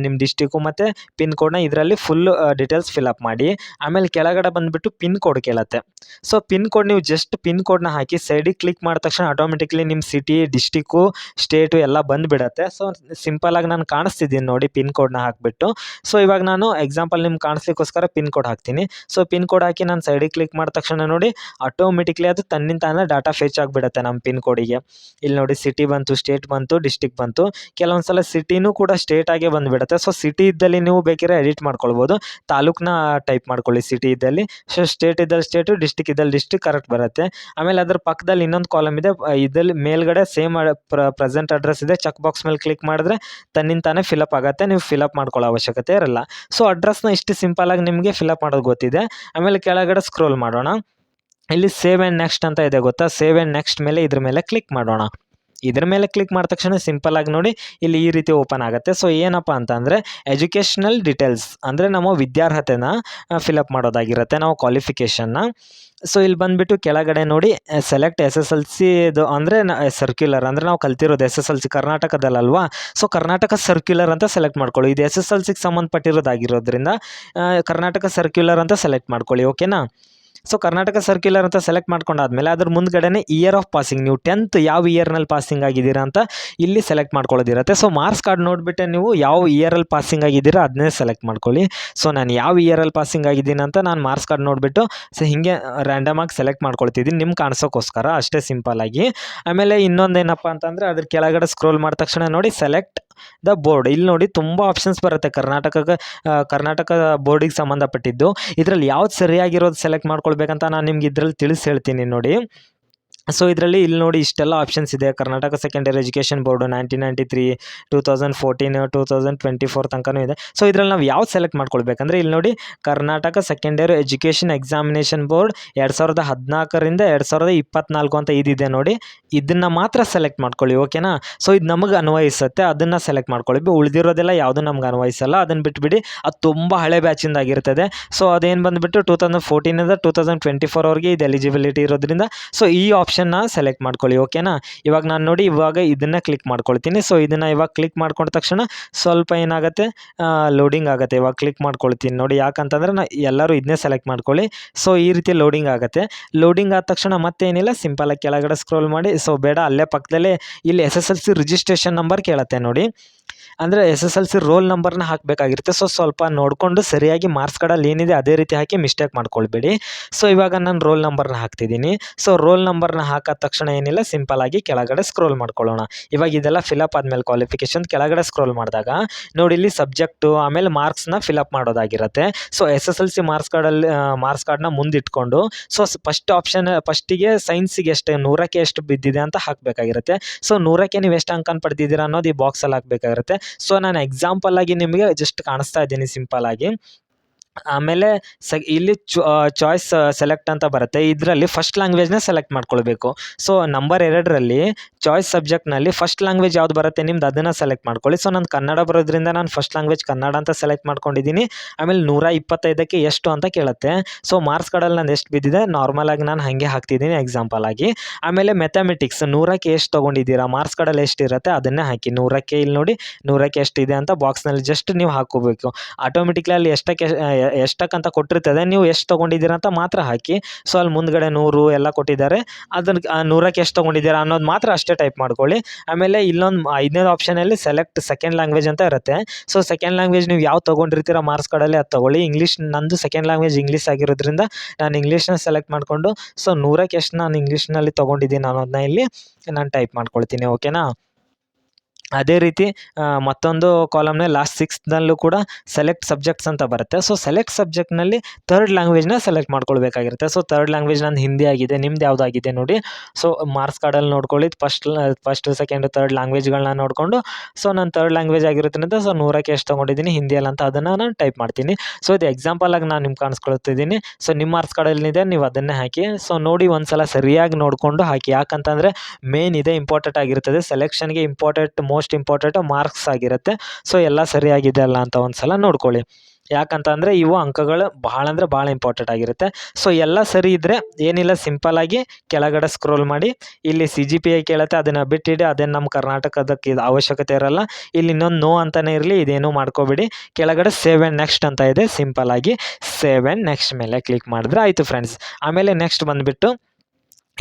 ನಿಮ್ಮ ಡಿಸ್ಟಿಕ್ಕು ಮತ್ತು ಪಿನ್ ಕೋಡ್ನ ಇದರಲ್ಲಿ ಫುಲ್ ಡೀಟೇಲ್ಸ್ ಫಿಲಪ್ ಮಾಡಿ. ಆಮೇಲೆ ಕೆಳಗಡೆ ಬಂದುಬಿಟ್ಟು ಪಿನ್ ಕೋಡ್ ಕೇಳುತ್ತೆ. ಸೊ ಪಿನ್ ಕೋಡ್ ನೀವು ಜಸ್ಟ್ ಪಿನ್ ಕೋಡ್ನ ಹಾಕಿ ಸೈಡಿಗೆ ಕ್ಲಿಕ್ ಮಾಡಿದ ತಕ್ಷಣ ಆಟೋಮೆಟಿಕ್ಲಿ ನಿಮ್ಮ ಸಿಟಿ, ಡಿಸ್ಟಿಕ್ಕು, ಸ್ಟೇಟು ಎಲ್ಲ ಬಂದುಬಿಡತ್ತೆ. ಸೊ ಸಿಂಪಲಾಗಿ ನಾನು ಕಾಣಿಸ್ತಿದ್ದೀನಿ ನೋಡಿ ಪಿನ್ ಕೋಡ್ನ ಹಾಕಿಬಿಟ್ಟು. ಸೊ ಇವಾಗ ನಾನು ಎಕ್ಸಾಂಪಲ್ ನಿಮ್ಗೆ ಕಾಣಿಸ್ಲಿಕ್ಕೋಸ್ಕರ ಪಿನ್ ಕೋಡ್ ಹಾಕ್ತೀನಿ. ಸೊ ಪಿನ್ ಕೋಡ್ ಹಾಕಿ ನಾನು ಸೈಡಿಗೆ ಕ್ಲಿಕ್ ಮಾಡಿದ ತಕ್ಷಣ ನೋಡಿ ಆಟೋಮೆಟಿಕ್ಲಿ ಅದು ತನ್ನಿಂತಾನೇ ಡಾಟಾ ಫೆಚ್ ಆಗಿಬಿಡುತ್ತೆ ನಮ್ಮ ಪಿನ್ ಕೋಡಿಗೆ. ಇಲ್ಲಿ ನೋಡಿ ಸಿಟಿ ಬಂತು, ಸ್ಟೇಟ್ ಬಂತು, ಡಿಸ್ಟಿಕ್ ಬಂತು. ಕೆಲವೊಂದು ಸಲ ಸಿಟಿನೂ ಕೂಡ ಸ್ಟೇಟ್ ಆಗೇ ಬಂದುಬಿಡುತ್ತೆ. ಸೊ ಸಿಟಿ ಇದ್ದಲ್ಲಿ ನೀವು ಬೇಕಿದ್ರೆ ಎಡಿಟ್ ಮಾಡ್ಕೊಳ್ಬೋದು, ತಾಲೂಕನ್ನ ಟೈಪ್ ಮಾಡ್ಕೊಳ್ಳಿ ಸಿಟಿ ಇದ್ದಲ್ಲಿ. ಸೊ ಸ್ಟೇಟ್ ಇದ್ದಲ್ಲಿ ಸ್ಟೇಟು, ಡಿಸ್ಟಿಕ್ ಇದ್ದಲ್ಲಿ ಡಿಸ್ಟಿಕ್ ಕರೆಕ್ಟ್ ಬರುತ್ತೆ. ಆಮೇಲೆ ಅದ್ರ ಪಕ್ಕದಲ್ಲಿ ಇನ್ನೊಂದು ಕಾಲಮ್ ಇದೆ, ಇದ್ರಲ್ಲಿ ಮೇಲ್ಗಡೆ ಸೇಮ್ ಪ್ರೆಸೆಂಟ್ ಅಡ್ರೆಸ್ ಇದೆ, ಚೆಕ್ ಬಾಕ್ಸ್ ಮೇಲೆ ಕ್ಲಿಕ್ ಮಾಡಿದ್ರೆ ತನ್ನಿಂತಾನೇ ಫಿಲಪ್ ಆಗುತ್ತೆ, ನೀವು ಫಿಲಪ್ ಮಾಡ್ಕೊಳ್ಳೋ ಅವಶ್ಯಕತೆ ಇರಲ್ಲ. ಸೊ ಅಡ್ರೆಸ್ನ ಇಷ್ಟು ಸಿಂಪಲಾಗಿ ನಿಮಗೆ ಫಿಲಪ್ ಮಾಡೋದು ಗೊತ್ತಿದೆ. ಆಮೇಲೆ ಕೆಳಗಡೆ ಸ್ಕ್ರೋಲ್ ಮಾಡೋಣ, ಇಲ್ಲಿ ಸೇವ್ ಆ್ಯಂಡ್ ನೆಕ್ಸ್ಟ್ ಅಂತ ಇದೆ ಗೊತ್ತಾ, ಸೇವ್ ಆ್ಯಂಡ್ ನೆಕ್ಸ್ಟ್ ಮೇಲೆ ಇದ್ರ ಮೇಲೆ ಕ್ಲಿಕ್ ಮಾಡೋಣ. ಇದ್ರ ಮೇಲೆ ಕ್ಲಿಕ್ ಮಾಡಿದ ತಕ್ಷಣ ಸಿಂಪಲಾಗಿ ನೋಡಿ ಇಲ್ಲಿ ಈ ರೀತಿ ಓಪನ್ ಆಗುತ್ತೆ. ಸೊ ಏನಪ್ಪ ಅಂತಂದರೆ ಎಜುಕೇಷ್ನಲ್ ಡೀಟೇಲ್ಸ್ ಅಂದರೆ ನಮ್ಮ ವಿದ್ಯಾರ್ಹತೆನ ಫಿಲಪ್ ಮಾಡೋದಾಗಿರುತ್ತೆ, ನಾವು ಕ್ವಾಲಿಫಿಕೇಷನ್ನ. ಸೊ ಇಲ್ಲಿ ಬಂದುಬಿಟ್ಟು ಕೆಳಗಡೆ ನೋಡಿ ಸೆಲೆಕ್ಟ್ SSLC ಇದು ಅಂದರೆ ಸರ್ಕ್ಯುಲರ್, ಅಂದರೆ ನಾವು ಕಲ್ತಿರೋದು SSLC ಕರ್ನಾಟಕದಲ್ಲಲ್ವಾ. ಸೊ ಕರ್ನಾಟಕ ಸರ್ಕ್ಯುಲರ್ ಅಂತ ಸೆಲೆಕ್ಟ್ ಮಾಡ್ಕೊಳ್ಳಿ. ಇದು SSLCಗೆ ಸಂಬಂಧಪಟ್ಟಿರೋದಾಗಿರೋದ್ರಿಂದ ಕರ್ನಾಟಕ ಸರ್ಕ್ಯುಲರ್ ಅಂತ ಸೆಲೆಕ್ಟ್ ಮಾಡ್ಕೊಳ್ಳಿ, ಓಕೆನಾ. ಸೊ ಕರ್ನಾಟಕ ಸರ್ಕ್ಯುಲರ್ ಅಂತ ಸೆಲೆಕ್ಟ್ ಮಾಡ್ಕೊಂಡಾದ್ಮೇಲೆ ಅದ್ರ ಮುಂದ್ಗಡೆ ಇಯರ್ ಆಫ್ ಪಾಸಿಂಗ್, ನೀವು 10th ಯಾವ ಇಯರ್ನಲ್ಲಿ ಪಾಸಿಂಗ್ ಆಗಿದ್ದೀರಾ ಅಂತ ಇಲ್ಲಿ ಸೆಲೆಕ್ಟ್ ಮಾಡ್ಕೊಳ್ಳೋದಿರುತ್ತೆ. ಸೊ ಮಾರ್ಕ್ಸ್ ಕಾರ್ಡ್ ನೋಡಿಬಿಟ್ಟೆ ನೀವು ಯಾವ ಇಯರಲ್ಲಿ ಪಾಸಿಂಗ್ ಆಗಿದ್ದೀರಾ ಅದನ್ನೇ ಸೆಲೆಕ್ಟ್ ಮಾಡ್ಕೊಳ್ಳಿ. ಸೊ ನಾನು ಯಾವ ಇಯರಲ್ಲಿ ಪಾಸಿಂಗ್ ಆಗಿದ್ದೀನಿ ಅಂತ ನಾನು ಮಾರ್ಕ್ಸ್ ಕಾರ್ಡ್ ನೋಡಿಬಿಟ್ಟು ಸೊ ಹೀಗೆ ರ್ಯಾಂಡಮಾಗಿ ಸೆಲೆಕ್ಟ್ ಮಾಡ್ಕೊಳ್ತಿದ್ದೀನಿ, ನಿಮ್ಗೆ ಕಾಣಿಸೋಕ್ಕೋಸ್ಕರ ಅಷ್ಟೇ ಸಿಂಪಲಾಗಿ. ಆಮೇಲೆ ಇನ್ನೊಂದೇನಪ್ಪ ಅಂತಂದರೆ ಅದ್ರ ಕೆಳಗಡೆ ಸ್ಕ್ರೋಲ್ ಮಾಡಿದ ತಕ್ಷಣ ನೋಡಿ ಸೆಲೆಕ್ಟ್ ದ ಬೋರ್ಡ್, ಇಲ್ಲಿ ನೋಡಿ ತುಂಬ ಆಪ್ಷನ್ಸ್ ಬರುತ್ತೆ ಕರ್ನಾಟಕ ಬೋರ್ಡಿಗೆ ಸಂಬಂಧಪಟ್ಟಿದ್ದು. ಇದರಲ್ಲಿ ಯಾವ್ದು ಸರಿಯಾಗಿರೋದು ಸೆಲೆಕ್ಟ್ ಮಾಡ್ಕೊಳ್ಬೇಕಂತ ನಾನು ನಿಮ್ಗೆ ಇದರಲ್ಲಿ ತಿಳಿಸಿ ಹೇಳ್ತೀನಿ ನೋಡಿ. ಸೊ ಇದರಲ್ಲಿ ಇಲ್ಲಿ ನೋಡಿ ಇಷ್ಟೆಲ್ಲ ಆಪ್ಷನ್ಸ್ ಇದೆ. ಕರ್ನಾಟಕ ಸೆಕೆಂಡರಿ ಎಜುಕೇಷನ್ ಬೋರ್ಡು 1993, 2014, 2024 ತನಕನೂ ಇದೆ. ಸೊ ಇದರಲ್ಲಿ ನಾವು ಯಾವ್ದು ಸೆಲೆಕ್ಟ್ ಮಾಡ್ಕೊಳ್ಬೇಕಂದ್ರೆ ಇಲ್ಲಿ ನೋಡಿ Karnataka secondary education examination board 2014ರಿಂದ 2024 ಅಂತ ಇದಿದೆ ನೋಡಿ, ಇದನ್ನು ಮಾತ್ರ ಸೆಲೆಕ್ಟ್ ಮಾಡ್ಕೊಳ್ಳಿ, ಓಕೆನಾ. ಸೊ ಇದು ನಮಗೆ ಅನ್ವಯಿಸುತ್ತೆ, ಅದನ್ನು ಸೆಲೆಕ್ಟ್ ಮಾಡ್ಕೊಳ್ಳಿ. ಉಳಿದಿರೋದೆಲ್ಲ ಯಾವುದು ನಮ್ಗೆ ಅನ್ವಯಿಸಲ್ಲ, ಅದನ್ನು ಬಿಟ್ಬಿಡಿ, ಅದು ತುಂಬ ಹಳೆ ಬ್ಯಾಚಿಂದ ಆಗಿರ್ತದೆ. ಸೊ ಅದೇನು ಬಂದುಬಿಟ್ಟು 2014ರಿಂದ 2024 ಇದು ಎಲಿಜಿಬಿಲಿಟಿ ಇರೋದ್ರಿಂದ ಸೊ ಈ ಆಪ್ಷನ್ನ ಸೆಲೆಕ್ಟ್ ಮಾಡ್ಕೊಳ್ಳಿ, ಓಕೆನಾ. ಇವಾಗ ನಾನು ನೋಡಿ ಇವಾಗ ಇದನ್ನು ಕ್ಲಿಕ್ ಮಾಡ್ಕೊಳ್ತೀನಿ. ಸೊ ಇದನ್ನು ಇವಾಗ ಕ್ಲಿಕ್ ಮಾಡ್ಕೊಂಡ ತಕ್ಷಣ ಸ್ವಲ್ಪ ಏನಾಗುತ್ತೆ, ಲೋಡಿಂಗ್ ಆಗುತ್ತೆ. ಇವಾಗ ಕ್ಲಿಕ್ ಮಾಡ್ಕೊಳ್ತೀನಿ ನೋಡಿ, ಯಾಕಂತಂದರೆ ಎಲ್ಲರೂ ಇದನ್ನೇ ಸೆಲೆಕ್ಟ್ ಮಾಡ್ಕೊಳ್ಳಿ. ಸೊ ಈ ರೀತಿ ಲೋಡಿಂಗ್ ಆಗುತ್ತೆ. ಲೋಡಿಂಗ್ ಆದ ತಕ್ಷಣ ಮತ್ತೇನಿಲ್ಲ, ಸಿಂಪಲಾಗಿ ಕೆಳಗಡೆ ಸ್ಕ್ರೋಲ್ ಮಾಡಿ. ಸೊ ಬೇಡ, ಅಲ್ಲೇ ಪಕ್ಕದಲ್ಲೇ ಇಲ್ಲಿ SSLC ರಿಜಿಸ್ಟ್ರೇಷನ್ ನಂಬರ್ ಕೇಳುತ್ತೆ ನೋಡಿ, ಅಂದರೆ SSLC ರೋಲ್ ನಂಬರ್ನ ಹಾಕಬೇಕಾಗಿರುತ್ತೆ. ಸೊ ಸ್ವಲ್ಪ ನೋಡಿಕೊಂಡು ಸರಿಯಾಗಿ ಮಾರ್ಕ್ಸ್ ಕಾರ್ಡಲ್ಲಿ ಏನಿದೆ ಅದೇ ರೀತಿ ಹಾಕಿ ಮಿಸ್ಟೇಕ್ ಮಾಡ್ಕೊಳ್ಬೇಡಿ. ಸೊ ಇವಾಗ ನಾನು ರೋಲ್ ನಂಬರ್ನ ಹಾಕ್ತಿದ್ದೀನಿ. ಸೊ ರೋಲ್ ನಂಬರ್ನ ಹಾಕಿದ ತಕ್ಷಣ ಏನಿಲ್ಲ, ಸಿಂಪಲಾಗಿ ಕೆಳಗಡೆ ಸ್ಕ್ರೋಲ್ ಮಾಡ್ಕೊಳ್ಳೋಣ. ಇವಾಗ ಇದೆಲ್ಲ ಫಿಲಪ್ ಆದಮೇಲೆ ಕ್ವಾಲಿಫಿಕೇಷನ್ ಕೆಳಗಡೆ ಸ್ಕ್ರೋಲ್ ಮಾಡಿದಾಗ ನೋಡಿ ಇಲ್ಲಿ ಸಬ್ಜೆಕ್ಟು ಆಮೇಲೆ ಮಾರ್ಕ್ಸ್ನ ಫಿಲಪ್ ಮಾಡೋದಾಗಿರುತ್ತೆ. ಸೊ SSLC ಮಾರ್ಕ್ಸ್ ಕಾರ್ಡ್ನ ಮುಂದಿಟ್ಕೊಂಡು ಸೊ ಫಸ್ಟಿಗೆ ಸೈನ್ಸಿಗೆ ಎಷ್ಟು 100ಕ್ಕೆ ಎಷ್ಟು ಬಿದ್ದಿದೆ ಅಂತ ಹಾಕಬೇಕಾಗಿರುತ್ತೆ. ಸೊ 100ಕ್ಕೆ ನೀವು ಎಷ್ಟು ಅಂಕನ ಪಡೆದಿದ್ದೀರಾ ಅನ್ನೋದು ಈ ಬಾಕ್ಸಲ್ಲಿ ಹಾಕಬೇಕಾಗಿರುತ್ತೆ. ಸೊ ನಾನು ಎಕ್ಸಾಂಪಲ್ ಆಗಿ ನಿಮಗೆ ಜಸ್ಟ್ ಕಾಣಿಸ್ತಾ ಇದ್ದೀನಿ ಸಿಂಪಲಾಗಿ. ಆಮೇಲೆ ಇಲ್ಲಿ ಚಾಯ್ಸ್ ಸೆಲೆಕ್ಟ್ ಅಂತ ಬರುತ್ತೆ, ಇದರಲ್ಲಿ ಫಸ್ಟ್ ಲ್ಯಾಂಗ್ವೇಜ್ನ ಸೆಲೆಕ್ಟ್ ಮಾಡ್ಕೊಳ್ಬೇಕು. ಸೊ ನಂಬರ್ 2ರಲ್ಲಿ ಚಾಯ್ಸ್ ಸಬ್ಜೆಕ್ಟ್ನಲ್ಲಿ ಫಸ್ಟ್ ಲ್ಯಾಂಗ್ವೇಜ್ ಯಾವ್ದು ಬರುತ್ತೆ ನಿಮ್ದು ಅದನ್ನು ಸೆಲೆಕ್ಟ್ ಮಾಡ್ಕೊಳ್ಳಿ. ಸೊ ನಾನು ಕನ್ನಡ ಬರೋದ್ರಿಂದ ನಾನು ಫಸ್ಟ್ ಲ್ಯಾಂಗ್ವೇಜ್ ಕನ್ನಡ ಅಂತ ಸೆಲೆಕ್ಟ್ ಮಾಡ್ಕೊಂಡಿದ್ದೀನಿ. ಆಮೇಲೆ 125ಕ್ಕೆ ಎಷ್ಟು ಅಂತ ಕೇಳುತ್ತೆ. ಸೊ ಮಾರ್ಕ್ಸ್ ಕಾರ್ಡಲ್ಲಿ ನಾನು ಎಷ್ಟು ಬಿದ್ದಿದೆ ನಾರ್ಮಲಾಗಿ ನಾನು ಹಾಗೆ ಹಾಕ್ತಿದ್ದೀನಿ ಎಕ್ಸಾಂಪಲ್ ಆಗಿ. ಆಮೇಲೆ ಮೆಥಮೆಟಿಕ್ಸ್ 100ಕ್ಕೆ ಎಷ್ಟು ತೊಗೊಂಡಿದ್ದೀರಾ, ಮಾರ್ಕ್ಸ್ ಕಾರ್ಡಲ್ಲಿ ಎಷ್ಟಿರುತ್ತೆ ಅದನ್ನೇ ಹಾಕಿ. 100ಕ್ಕೆ ಇಲ್ಲಿ ನೋಡಿ 100ಕ್ಕೆ ಎಷ್ಟಿದೆ ಅಂತ ಬಾಕ್ಸ್ನಲ್ಲಿ ಜಸ್ಟ್ ನೀವು ಹಾಕೋಬೇಕು. ಆಟೋಮೆಟಿಕ್ಲಿ ಅಲ್ಲಿ ಎಷ್ಟಕ್ಕಂತ ಕೊಟ್ಟಿರ್ತದೆ, ನೀವು ಎಷ್ಟು ತೊಗೊಂಡಿದ್ದೀರಾ ಅಂತ ಮಾತ್ರ ಹಾಕಿ. ಸೊ ಅಲ್ಲಿ ಮುಂದ್ಗಡೆ 100 ಎಲ್ಲ ಕೊಟ್ಟಿದ್ದಾರೆ, ಅದನ್ನು 100ಕ್ಕೆ ಎಷ್ಟು ತೊಗೊಂಡಿದ್ದೀರಾ ಅನ್ನೋದು ಮಾತ್ರ ಅಷ್ಟೇ ಟೈಪ್ ಮಾಡ್ಕೊಳ್ಳಿ. ಆಮೇಲೆ ಇಲ್ಲೊಂದು 5ನೇ ಆಪ್ಷನಲ್ಲಿ ಸೆಲೆಕ್ಟ್ ಸೆಕೆಂಡ್ ಲ್ಯಾಂಗ್ವೇಜ್ ಅಂತ ಇರುತ್ತೆ. ಸೊ ಸೆಕೆಂಡ್ ಲ್ಯಾಂಗ್ವೇಜ್ ನೀವು ಯಾವ ತೊಗೊಂಡಿರ್ತೀರ ಮಾರ್ಕ್ಸ್ ಕಾರ್ಡಲ್ಲಿ ಅದು ತೊಗೊಳ್ಳಿ. ಇಂಗ್ಲೀಷ್, ನಂದು ಸೆಕೆಂಡ್ ಲ್ಯಾಂಗ್ವೇಜ್ ಇಂಗ್ಲೀಷ್ ಆಗಿರೋದ್ರಿಂದ ನಾನು ಇಂಗ್ಲೀಷ್ನ ಸೆಲೆಕ್ಟ್ ಮಾಡಿಕೊಂಡು ಸೊ 100ಕ್ಕೆ ಎಷ್ಟು ನಾನು ಇಂಗ್ಲೀಷ್ನಲ್ಲಿ ತೊಗೊಂಡಿದ್ದೀನಿ ಅನ್ನೋದನ್ನ ಇಲ್ಲಿ ನಾನು ಟೈಪ್ ಮಾಡ್ಕೊಳ್ತೀನಿ, ಓಕೆನಾ. ಅದೇ ರೀತಿ ಮತ್ತೊಂದು ಕಾಲಮ್‌ನಲ್ಲಿ ಲಾಸ್ಟ್ 6ನಲ್ಲೂ ಕೂಡ ಸೆಲೆಕ್ಟ್ ಸಬ್ಜೆಕ್ಟ್ಸ್ ಅಂತ ಬರುತ್ತೆ. ಸೊ ಸೆಲೆಕ್ಟ್ ಸಬ್ಜೆಕ್ಟ್‌ನಲ್ಲಿ ಥರ್ಡ್ ಲ್ಯಾಂಗ್ವೇಜ್‌ನ ಸೆಲೆಕ್ಟ್ ಮಾಡ್ಕೊಳ್ಬೇಕಾಗಿರುತ್ತೆ. ಸೊ ಥರ್ಡ್ ಲ್ಯಾಂಗ್ವೇಜ್ ನಂದು ಹಿಂದಿ ಆಗಿದೆ, ನಿಮ್ದು ಯಾವುದಾಗಿದೆ ನೋಡಿ. ಸೊ ಮಾರ್ಕ್ಸ್ ಕಾರ್ಡಲ್ಲಿ ನೋಡ್ಕೊಳ್ಳಿ, ಫಸ್ಟ್, ಸೆಕೆಂಡ್, ಥರ್ಡ್ ಲ್ಯಾಂಗ್ವೇಜ್ಗಳನ್ನ ನೋಡಿಕೊಂಡು, ಸೊ ನಾನು ಥರ್ಡ್ ಲ್ಯಾಂಗ್ವೇಜ್ ಆಗಿರೋದ್ರಿಂದ ಸೊ 100ಕ್ಕೆ ಎಷ್ಟು ತೊಗೊಂಡಿದ್ದೀನಿ ಹಿಂದಿಯಲ್ಲಿ ಅಂತ ಅದನ್ನು ನಾನು ಟೈಪ್ ಮಾಡ್ತೀನಿ. ಸೊ ಇದು ಎಕ್ಸಾಂಪಲ್ ಆಗಿ ನಾನು ನಿಮ್ಗೆ ಕಾಣಿಸ್ಕೊಳ್ತಿದ್ದೀನಿ. ಸೊ ನಿಮ್ಮ ಮಾರ್ಕ್ಸ್ ಕಾರ್ಡಲ್ಲಿದೆ, ನೀವು ಅದನ್ನೇ ಹಾಕಿ. ಸೊ ನೋಡಿ ಒಂದ್ಸಲ ಸರಿಯಾಗಿ ನೋಡಿಕೊಂಡು ಹಾಕಿ. ಯಾಕಂತಂದರೆ ಮೇನ್ ಇದೇ ಇಂಪಾರ್ಟೆಂಟ್ ಆಗಿರುತ್ತದೆ. ಸೆಲೆಕ್ಷನ್ಗೆ ಮೋಸ್ಟ್ ಇಂಪಾರ್ಟೆಂಟ್ ಮಾರ್ಕ್ಸ್ ಆಗಿರುತ್ತೆ. ಸೊ ಎಲ್ಲ ಸರಿಯಾಗಿದೆ ಅಲ್ಲ ಅಂತ ಒಂದ್ಸಲ ನೋಡ್ಕೊಳ್ಳಿ. ಯಾಕಂತಂದರೆ ಇವು ಅಂಕಗಳು ಭಾಳ ಅಂದರೆ ಭಾಳ ಇಂಪಾರ್ಟೆಂಟ್ ಆಗಿರುತ್ತೆ. ಸೊ ಎಲ್ಲ ಸರಿ ಇದ್ದರೆ ಏನಿಲ್ಲ, ಸಿಂಪಲ್ಲಾಗಿ ಕೆಳಗಡೆ ಸ್ಕ್ರೋಲ್ ಮಾಡಿ. ಇಲ್ಲಿ CGPA ಕೇಳುತ್ತೆ, ಅದನ್ನು ಬಿಟ್ಟಿಡಿ. ಅದೇನು ನಮ್ಮ ಕರ್ನಾಟಕದಕ್ಕೆ ಇದು ಅವಶ್ಯಕತೆ ಇರಲ್ಲ. ಇಲ್ಲಿ ಇನ್ನೊಂದು ನೋ ಅಂತಲೇ ಇರಲಿ, ಇದೇನು ಮಾಡ್ಕೋಬೇಡಿ. ಕೆಳಗಡೆ ಸೇವ್ ಆ್ಯಂಡ್ ನೆಕ್ಸ್ಟ್ ಅಂತ ಇದೆ, ಸಿಂಪಲ್ಲಾಗಿ ಸೇವ್ ಆ್ಯಂಡ್ ನೆಕ್ಸ್ಟ್ ಮೇಲೆ ಕ್ಲಿಕ್ ಮಾಡಿದ್ರೆ ಆಯಿತು ಫ್ರೆಂಡ್ಸ್. ಆಮೇಲೆ ನೆಕ್ಸ್ಟ್ ಬಂದುಬಿಟ್ಟು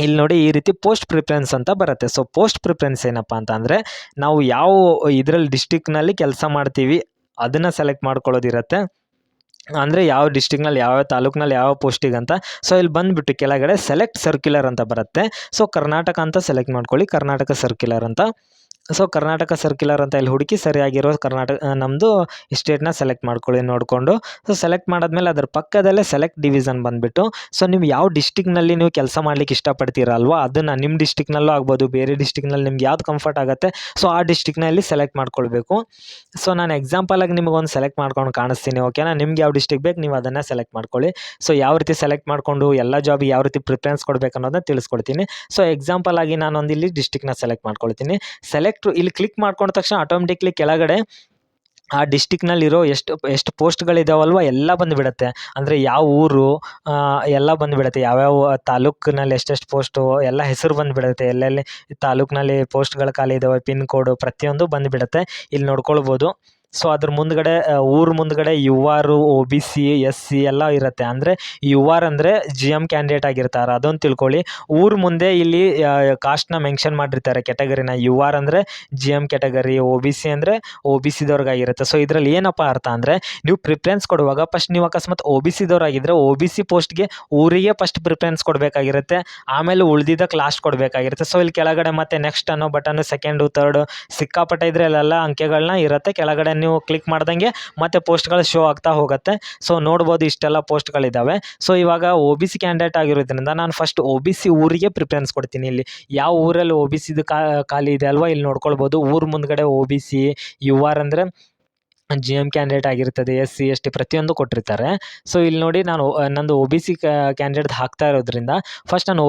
ಇಲ್ಲಿ ನೋಡಿ ಈ ರೀತಿ ಪೋಸ್ಟ್ ಪ್ರಿಫರೆನ್ಸ್ ಅಂತ ಬರುತ್ತೆ. ಸೊ ಪೋಸ್ಟ್ ಪ್ರಿಫರೆನ್ಸ್ ಏನಪ್ಪ ಅಂತ ಅಂದರೆ, ನಾವು ಯಾವ ಇದರಲ್ಲಿ ಡಿಸ್ಟಿಕ್ನಲ್ಲಿ ಕೆಲಸ ಮಾಡ್ತೀವಿ ಅದನ್ನು ಸೆಲೆಕ್ಟ್ ಮಾಡ್ಕೊಳ್ಳೋದಿರುತ್ತೆ. ಅಂದರೆ ಯಾವ ಡಿಸ್ಟಿಕ್ನಲ್ಲಿ ಯಾವ ತಾಲೂಕಿನಲ್ಲಿ ಯಾವ ಪೋಸ್ಟಿಗೆ ಅಂತ. ಸೊ ಇಲ್ಲಿ ಬಂದುಬಿಟ್ಟು ಕೆಳಗಡೆ ಸೆಲೆಕ್ಟ್ ಸರ್ಕ್ಯುಲರ್ ಅಂತ ಬರುತ್ತೆ. ಸೊ ಕರ್ನಾಟಕ ಅಂತ ಸೆಲೆಕ್ಟ್ ಮಾಡ್ಕೊಳ್ಳಿ, ಕರ್ನಾಟಕ ಸರ್ಕ್ಯುಲರ್ ಅಂತ. ಸೊ ಕರ್ನಾಟಕ ಸರ್ಕ್ಯುಲರ್ ಅಂತ ಇಲ್ಲಿ ಹುಡುಕಿ ಸರಿಯಾಗಿರೋ ನಮ್ಮದು ಸ್ಟೇಟ್ನ ಸೆಲೆಕ್ಟ್ ಮಾಡ್ಕೊಳ್ಳಿ ನೋಡಿಕೊಂಡು. ಸೊ ಸೆಲೆಕ್ಟ್ ಮಾಡಾದ್ಮೇಲೆ ಅದ್ರ ಪಕ್ಕದಲ್ಲೇ ಸೆಲೆಕ್ಟ್ ಡಿವಿಷನ್ ಬಂದುಬಿಟ್ಟು, ಸೊ ನೀವು ಯಾವ ಡಿಸ್ಟಿಕ್ನಲ್ಲಿ ನೀವು ಕೆಲಸ ಮಾಡ್ಲಿಕ್ಕೆ ಇಷ್ಟಪಡ್ತೀರಲ್ವ ಅದನ್ನು, ನಿಮ್ಮ ಡಿಸ್ಟಿಕ್ನಲ್ಲೂ ಆಗ್ಬೋದು, ಬೇರೆ ಡಿಸ್ಟಿಕ್ನಲ್ಲಿ ನಿಮ್ಗೆ ಯಾವ್ದು ಕಂಫರ್ಟ್ ಆಗುತ್ತೆ ಸೊ ಆ ಡಿಸ್ಟಿಕ್ನಲ್ಲಿ ಸೆಲೆಕ್ಟ್ ಮಾಡ್ಕೊಳ್ಬೇಕು. ಸೊ ನಾನು ಎಕ್ಸಾಂಪಲಾಗಿ ನಿಮಗೊಂದು ಸೆಲೆಕ್ಟ್ ಮಾಡ್ಕೊಂಡು ಕಾಣಿಸ್ತೀನಿ, ಓಕೆನಾ. ನಿಮ್ಗೆ ಯಾವ ಡಿಸ್ಟಿಕ್ ಬೇಕು ನೀವು ಅದನ್ನು ಸೆಲೆಕ್ಟ್ ಮಾಡ್ಕೊಳ್ಳಿ. ಸೊ ಯಾವ ರೀತಿ ಸೆಲೆಕ್ಟ್ ಮಾಡಿಕೊಂಡು ಎಲ್ಲ ಜಾಬಿಗೆ ಯಾವ ರೀತಿ ಪ್ರಿಫರೆನ್ಸ್ ಕೊಡಬೇಕು ಅನ್ನೋದನ್ನ ತಿಳಿಸ್ಕೊಡ್ತೀನಿ. ಸೊ ಎಕ್ಸಾಂಪಲ್ ಆಗಿ ನಾನೊಂದು ಇಲ್ಲಿ ಡಿಸ್ಟಿಕ್ನ ಸೆಲೆಕ್ಟ್ ಮಾಡ್ಕೊಳ್ತೀನಿ. ಇಲ್ಲಿ ಕ್ಲಿಕ್ ಮಾಡ್ಕೊಂಡ ತಕ್ಷಣ ಆಟೋಮೆಟಿಕ್ಲಿ ಕೆಳಗಡೆ ಆ ಡಿಸ್ಟಿಕ್ನಲ್ಲಿರೋ ಎಷ್ಟು ಪೋಸ್ಟ್ಗಳಿದಾವಲ್ವ ಎಲ್ಲ ಬಂದುಬಿಡುತ್ತೆ. ಅಂದರೆ ಯಾವ ಊರು ಎಲ್ಲ ಬಂದುಬಿಡುತ್ತೆ, ಯಾವ್ಯಾವ ತಾಲೂಕಿನಲ್ಲಿ ಎಷ್ಟೆಷ್ಟು ಪೋಸ್ಟು ಎಲ್ಲ ಹೆಸರು ಬಂದುಬಿಡುತ್ತೆ, ಎಲ್ಲೆಲ್ಲಿ ತಾಲೂಕಿನಲ್ಲಿ ಪೋಸ್ಟ್ಗಳು ಖಾಲಿ ಇದ್ದಾವೆ, ಪಿನ್ ಕೋಡು ಪ್ರತಿಯೊಂದು ಬಂದುಬಿಡುತ್ತೆ. ಇಲ್ಲಿ ನೋಡ್ಕೊಳ್ಬೋದು. ಸೊ ಅದ್ರ ಮುಂದ್ಗಡೆ ಊರು ಮುಂದ್ಗಡೆ UR, OBC, SC ಎಲ್ಲ ಇರುತ್ತೆ. ಅಂದರೆ UR ಅಂದರೆ GM ಕ್ಯಾಂಡಿಡೇಟ್ ಆಗಿರ್ತಾರೆ, ಅದೊಂದು ತಿಳ್ಕೊಳ್ಳಿ. ಊರು ಮುಂದೆ ಇಲ್ಲಿ ಕಾಸ್ಟ್ನ ಮೆನ್ಷನ್ ಮಾಡಿರ್ತಾರೆ, ಕ್ಯಾಟಗರಿನ. UR ಅಂದರೆ GM ಕ್ಯಾಟಗರಿ, OBC ಅಂದರೆ OBCದವ್ರಿಗಾಗಿರುತ್ತೆ. ಸೊ ಇದರಲ್ಲಿ ಏನಪ್ಪ ಅರ್ಥ ಅಂದರೆ, ನೀವು ಪ್ರಿಫರೆನ್ಸ್ ಕೊಡುವಾಗ ಫಸ್ಟ್ ನೀವು ಅಕಸ್ಮಾತ್ OBCದವ್ರಾಗಿದ್ದರೆ OBC ಪೋಸ್ಟ್ಗೆ ಊರಿಗೆ ಫಸ್ಟ್ ಪ್ರಿಫರೆನ್ಸ್ ಕೊಡಬೇಕಾಗಿರುತ್ತೆ, ಆಮೇಲೆ ಉಳಿದಿದ್ದಕ್ಕೆ ಲಾಸ್ಟ್ ಕೊಡಬೇಕಾಗಿರುತ್ತೆ. ಸೊ ಇಲ್ಲಿ ಕೆಳಗಡೆ ಮತ್ತೆ ನೆಕ್ಸ್ಟ್ ಅನ್ನೋ ಬಟನ್, ಸೆಕೆಂಡು, ಥರ್ಡು ಸಿಕ್ಕಾಪಟ್ಟೆ ಇದ್ರೆ ಅಲ್ಲೆಲ್ಲ ಅಂಕೆಗಳನ್ನ ಇರುತ್ತೆ. ಕೆಳಗಡೆ ನೀವು ಕ್ಲಿಕ್ ಮಾಡ್ದಂಗೆ ಮತ್ತೆ ಪೋಸ್ಟ್ಗಳು ಶೋ ಆಗ್ತಾ ಹೋಗುತ್ತೆ. ಸೊ ನೋಡ್ಬೋದು ಇಷ್ಟೆಲ್ಲ ಪೋಸ್ಟ್ಗಳಿದ್ದಾವೆ. ಸೊ ಇವಾಗ OBC ಕ್ಯಾಂಡಿಡೇಟ್ ಆಗಿರೋದ್ರಿಂದ ನಾನು ಫಸ್ಟ್ OBC ಊರಿಗೆ ಪ್ರಿಫರೆನ್ಸ್ ಕೊಡ್ತೀನಿ. ಇಲ್ಲಿ ಯಾವ ಊರಲ್ಲಿ OBCದು ಖಾಲಿ ಇದೆ ಅಲ್ವಾ, ಇಲ್ಲಿ ನೋಡ್ಕೊಳ್ಬೋದು. ಊರು ಮುಂದ್ಗಡೆ OBC, UR ಅಂದರೆ GM ಕ್ಯಾಂಡಿಡೇಟ್ ಆಗಿರ್ತದೆ, SC ST ಪ್ರತಿಯೊಂದು ಕೊಟ್ಟಿರ್ತಾರೆ. ಸೊ ಇಲ್ಲಿ ನೋಡಿ ನಾನು ನಂದು OBC ಕ್ಯಾಂಡಿಡೇಟ್ ಹಾಕ್ತಾ ಇರೋದ್ರಿಂದ ಫಸ್ಟ್ ನಾನು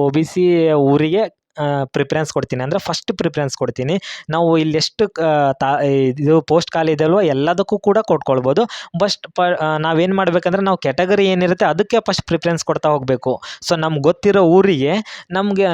OBC ಊರಿಗೆ ಪ್ರಿಫರೆನ್ಸ್ ಕೊಡ್ತೀನಿ. ಅಂದರೆ ಫಸ್ಟ್ ಪ್ರಿಫರೆನ್ಸ್ ಕೊಡ್ತೀನಿ. ನಾವು ಇಲ್ಲಿ ಎಷ್ಟು ಇದು ಪೋಸ್ಟ್ ಖಾಲಿ ಇದೆ ಅಲ್ವ ಎಲ್ಲದಕ್ಕೂ ಕೂಡ ಕೊಟ್ಕೊಳ್ಬೋದು. ನಾವೇನು ಮಾಡಬೇಕಂದ್ರೆ, ನಾವು ಕ್ಯಾಟಗರಿ ಏನಿರುತ್ತೆ ಅದಕ್ಕೆ ಫಸ್ಟ್ ಪ್ರಿಫರೆನ್ಸ್ ಕೊಡ್ತಾ ಹೋಗಬೇಕು. ಸೊ ನಮ್ಗೆ ಗೊತ್ತಿರೋ ಊರಿಗೆ ನಮ್ಗೆ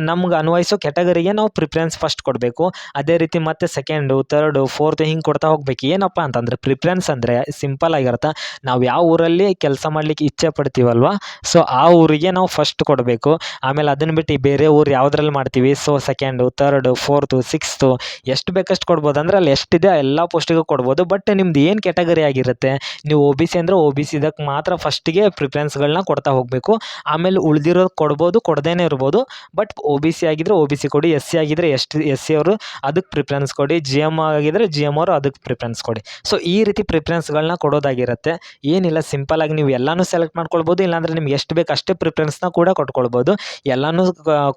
ಅನ್ವಯಿಸೋ ಕ್ಯಾಟಗರಿಗೆ ನಾವು ಪ್ರಿಫರೆನ್ಸ್ ಫಸ್ಟ್ ಕೊಡಬೇಕು. ಅದೇ ರೀತಿ ಮತ್ತೆ ಸೆಕೆಂಡು, ಥರ್ಡು, ಫೋರ್ತ್ ಹಿಂಗೆ ಕೊಡ್ತಾ ಹೋಗ್ಬೇಕು. ಏನಪ್ಪ ಅಂತಂದರೆ ಪ್ರಿಫರೆನ್ಸ್ ಅಂದರೆ ಸಿಂಪಲ್ ಆಗಿರುತ್ತೆ, ನಾವು ಯಾವ ಊರಲ್ಲಿ ಕೆಲಸ ಮಾಡಲಿಕ್ಕೆ ಇಚ್ಛೆ ಪಡ್ತೀವಲ್ವ ಸೊ ಆ ಊರಿಗೆ ನಾವು ಫಸ್ಟ್ ಕೊಡಬೇಕು. ಆಮೇಲೆ ಅದನ್ನು ಬಿಟ್ಟು ಬೇರೆ ಊರು ಯಾವುದ್ರಲ್ಲಿ ಮಾಡ್ತೀವಿ so second, third, fourth, sixth ಎಷ್ಟು ಬೇಕಷ್ಟು ಕೊಡ್ಬೋದು. ಅಂದರೆ ಅಲ್ಲಿ ಎಷ್ಟಿದೆ ಎಲ್ಲ ಪೋಸ್ಟಿಗೂ ಕೊಡ್ಬೋದು. ಬಟ್ ನಿಮ್ದು ಏನು ಕ್ಯಾಟಗರಿ ಆಗಿರುತ್ತೆ, ನೀವು OBC ಅಂದರೆ OBCದಕ್ಕೆ ಮಾತ್ರ ಫಸ್ಟಿಗೆ ಪ್ರಿಫರೆನ್ಸ್ಗಳನ್ನ ಕೊಡ್ತಾ ಹೋಗಬೇಕು. ಆಮೇಲೆ ಉಳಿದಿರೋದು ಕೊಡ್ಬೋದು, ಕೊಡದೇನೆ ಇರ್ಬೋದು. ಬಟ್ OBC ಆಗಿದ್ದರೆ OBC ಕೊಡಿ, SC ಆಗಿದ್ದರೆ SC ಅವರು ಅದಕ್ಕೆ ಪ್ರಿಫರೆನ್ಸ್ ಕೊಡಿ, GM ಆಗಿದ್ದರೆ GM ಅವರು ಅದಕ್ಕೆ ಪ್ರಿಫರೆನ್ಸ್ ಕೊಡಿ. ಸೊ ಈ ರೀತಿ ಪ್ರಿಫರೆನ್ಸ್ಗಳನ್ನ ಕೊಡೋದಾಗಿರುತ್ತೆ. ಏನಿಲ್ಲ, ಸಿಂಪಲ್ಲಾಗಿ ನೀವು ಎಲ್ಲನೂ ಸೆಲೆಕ್ಟ್ ಮಾಡ್ಕೊಳ್ಬೋದು. ಇಲ್ಲಾಂದರೆ ನಿಮ್ಗೆ ಎಷ್ಟು ಬೇಕು ಅಷ್ಟೇ ಪ್ರಿಫರೆನ್ಸ್ನ ಕೂಡ ಕೊಟ್ಕೊಳ್ಬೋದು. ಎಲ್ಲನೂ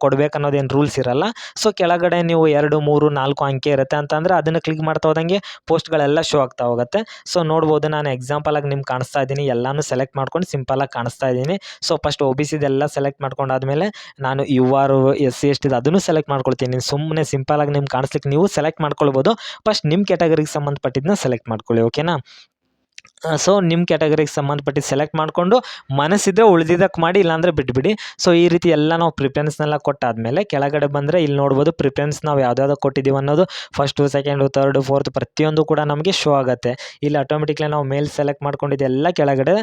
ಕೊಡಬೇಕನ್ನೋದೇನು ರೂಲ್ಸ್ ಇರಲ್ಲ. ಸೊ ಕೆಳಗಡೆ ನೀವು 2, 3, 4 ಅಂಕೆ ಇರುತ್ತೆ ಅಂತಂದರೆ ಅದನ್ನು ಕ್ಲಿಕ್ ಮಾಡ್ತಾ ಹೋದಂಗೆ ಪೋಸ್ಟ್ಗಳೆಲ್ಲ ಶೋ ಆಗ್ತಾ ಹೋಗುತ್ತೆ. ಸೊ ನೋಡ್ಬೋದು, ನಾನು ಎಕ್ಸಾಂಪಲಾಗಿ ನಿಮ್ಗೆ ಕಾಣಿಸ್ತಾ ಇದ್ದೀನಿ, ಎಲ್ಲನೂ ಸೆಲೆಕ್ಟ್ ಮಾಡ್ಕೊಂಡು ಸಿಂಪಲಾಗಿ ಕಾಣಿಸ್ತಾ ಇದ್ದೀನಿ. ಸೊ ಫಸ್ಟ್ OBCದೆಲ್ಲ ಸೆಲೆಕ್ಟ್ ಮಾಡ್ಕೊಂಡಾದ್ಮೇಲೆ ನಾನು UR, SC ST ಅದನ್ನು ಸೆಲೆಕ್ಟ್ ಮಾಡ್ಕೊಳ್ತೀನಿ. ಸುಮ್ಮನೆ ಸಿಂಪಲಾಗಿ ನಿಮ್ಗೆ ಕಾಣಿಸ್ಲಿಕ್ಕೆ ನೀವು ಸೆಲೆಕ್ಟ್ ಮಾಡ್ಕೊಳ್ಬೋದು. ಫಸ್ಟ್ ನಿಮ್ಮ ಕ್ಯಾಟಗರಿಗೆ ಸಂಬಂಧಪಟ್ಟಿದ್ದನ್ನ ಸೆಲೆಕ್ಟ್ ಮಾಡ್ಕೊಳ್ಳಿ, ಓಕೆನಾ. ಸೊ ನಿಮ್ಮ ಕ್ಯಾಟಗರಿಗೆ ಸಂಬಂಧಪಟ್ಟಿದ್ದು ಸೆಲೆಕ್ಟ್ ಮಾಡಿಕೊಂಡು ಮನಸ್ಸಿದ್ರೆ ಉಳಿದಿದ್ದಕ್ಕೆ ಮಾಡಿ, ಇಲ್ಲಾಂದರೆ ಬಿಟ್ಬಿಡಿ. ಸೊ ಈ ರೀತಿ ಎಲ್ಲ ನಾವು ಪ್ರಿಫರೆನ್ಸ್ನೆಲ್ಲ ಕೊಟ್ಟಾದಮೇಲೆ ಕೆಳಗಡೆ ಬಂದರೆ ಇಲ್ಲಿ ನೋಡ್ಬೋದು ಪ್ರಿಫರೆನ್ಸ್ ನಾವು ಯಾವುದ್ಯಾವ್ದು ಕೊಟ್ಟಿದ್ದೀವಿ ಅನ್ನೋದು ಫಸ್ಟು, ಸೆಕೆಂಡು, ಥರ್ಡು, ಫೋರ್ತ್ ಪ್ರತಿಯೊಂದು ಕೂಡ ನಮಗೆ ಶೋ ಆಗುತ್ತೆ. ಇಲ್ಲಿ ಆಟೋಮೆಟಿಕ್ಲಿ ನಾವು ಮೇಲ್ ಸೆಲೆಕ್ಟ್ ಮಾಡ್ಕೊಂಡಿದ್ದೆಲ್ಲ ಕೆಳಗಡೆ